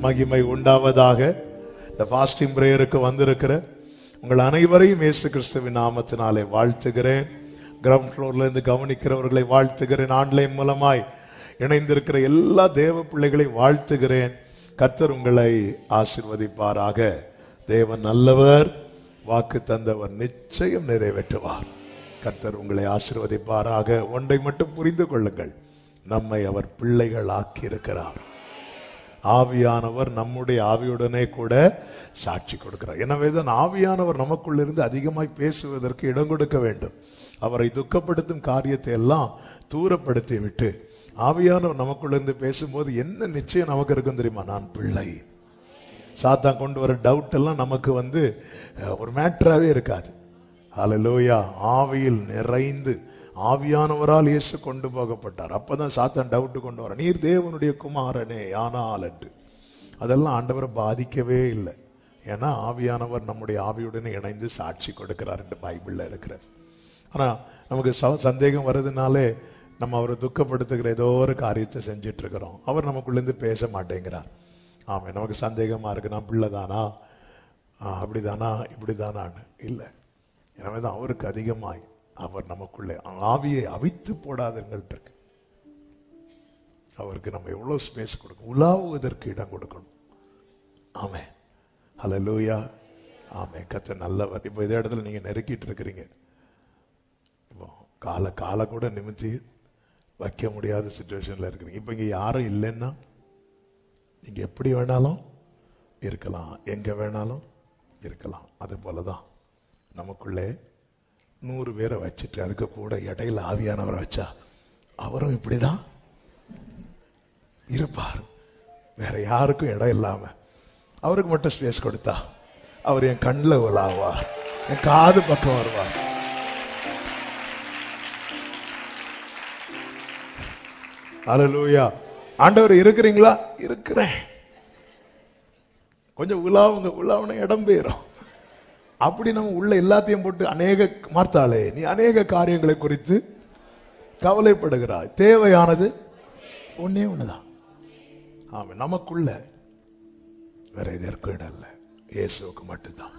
மகிமை உண்டாவதாக. இந்த ஃபாஸ்டிங் பிரேயருக்கு வந்திருக்கிற உங்கள் அனைவரையும் இயேசு கிறிஸ்துவின் நாமத்தினாலே வாழ்த்துகிறேன். கிரவுண்ட் ஃப்ளோர்ல இருந்து கவனிக்கிறவர்களை வாழ்த்துகிறேன். ஆன்லைன் மூலமாய் இணைந்திருக்கிற எல்லா தேவ பிள்ளைகளை வாழ்த்துகிறேன். கர்த்தர் உங்களை ஆசீர்வதிப்பாராக. தேவன் நல்லவர், வாக்கு தந்தவர் நிச்சயம் நிறைவேற்றுவார். கர்த்தர் உங்களை ஆசீர்வதிப்பாராக. ஒன்றை மட்டும் புரிந்து கொள்ளுங்கள், நம்மை அவர் பிள்ளைகள் ஆக்கி இருக்கிறார். ஆவியானவர் நம்முடைய ஆவியுடனே கூட சாட்சி கொடுக்கிறார். எனவேதான் ஆவியானவர் நமக்குள்ள இருந்து அதிகமாய் பேசுவதற்கு இடம் கொடுக்க வேண்டும். அவரை துக்கப்படுத்தும் காரியத்தை எல்லாம் தூரப்படுத்தி விட்டு ஆவியானவர் நமக்குள்ள இருந்து பேசும்போது என்ன நிச்சயம் நமக்கு இருக்கும் தெரியுமா? நான் பிள்ளை. சாத்தான் கொண்டு வர டவுட் எல்லாம் நமக்கு ஒரு மேட்டராகவே இருக்காது. ஹல்லேலூயா. ஆவியில் நிறைந்து ஆவியானவரால் இயேசு கொண்டு போகப்பட்டார். அப்பதான் சாத்தான் டவுட் கொண்டு வர, நீர் தேவனுடைய குமாரனே ஆனால் என்று. அதெல்லாம் ஆண்டவரை பாதிக்கவே இல்லை. ஏன்னா ஆவியானவர் நம்முடைய ஆவியுடன் இணைந்து சாட்சி கொடுக்கிறார் என்று பைபிள்ல இருக்கிறார். ஆனா நமக்கு சந்தேகம் வருதுனாலே நம்ம அவரை துக்கப்படுத்துகிற ஏதோ ஒரு காரியத்தை செஞ்சிட்டு இருக்கிறோம். அவர் நமக்குள்ள இருந்து பேச மாட்டேங்கிறார். ஆமா, நமக்கு சந்தேகமா இருக்கு, நான் பிள்ளைதானா, அப்படிதானா, இப்படிதானான்னு இல்லை. எனவேதான் அவருக்கு அதிகமாய் அவர் நமக்குள்ளே ஆவியை அவித்து போடாதுங்கள் இருக்கு. அவருக்கு நம்ம எவ்வளவு ஸ்பேஸ் கொடுக்கணும், உலாவுவதற்கு இடம் கொடுக்கணும். ஆமென். ஹல்லேலூயா. ஆமென். கர்த்தர் நல்லவர். இப்போ இதே இடத்துல நீங்க நெருக்கிட்டு இருக்கிறீங்க. இப்போ காலை கூட நிமித்தி வைக்க முடியாத சிச்சுவேஷன்ல இருக்கிறீங்க. இப்போ இங்க யாரும் இல்லைன்னா நீங்க எப்படி வேணாலும் இருக்கலாம், எங்க வேணாலும் இருக்கலாம். அது போலதான் நமக்குள்ளே 100 பேரை வச்சுட்டு அதுக்கு கூட இடையில ஆவியானவரை வச்சா அவரும் இப்படிதான் இருப்பார். வேற யாருக்கும் இடம் இல்லாம அவருக்கு மட்டும் ஸ்பேஸ் கொடுத்தா அவர் என் கண்ணில் உலாவார், என் காது பக்கம் வருவார். ஹல்லேலூயா. ஆண்டவர் இருக்கிறீங்களா? இருக்கிறேன். கொஞ்சம் உலாவுன இடம் பெயரும். அப்படி நம்ம உள்ள எல்லாத்தையும் போட்டு அநேக மார்த்தாளே, நீ அநேக காரியங்களை குறித்து கவலைப்படுகிறாய். தேவையானது ஒன்னே ஒண்ணுதான். ஆமா, நமக்குள்ள வேற எதற்கும் இடம் இல்லை, இயேசுவுக்கு மட்டும்தான்.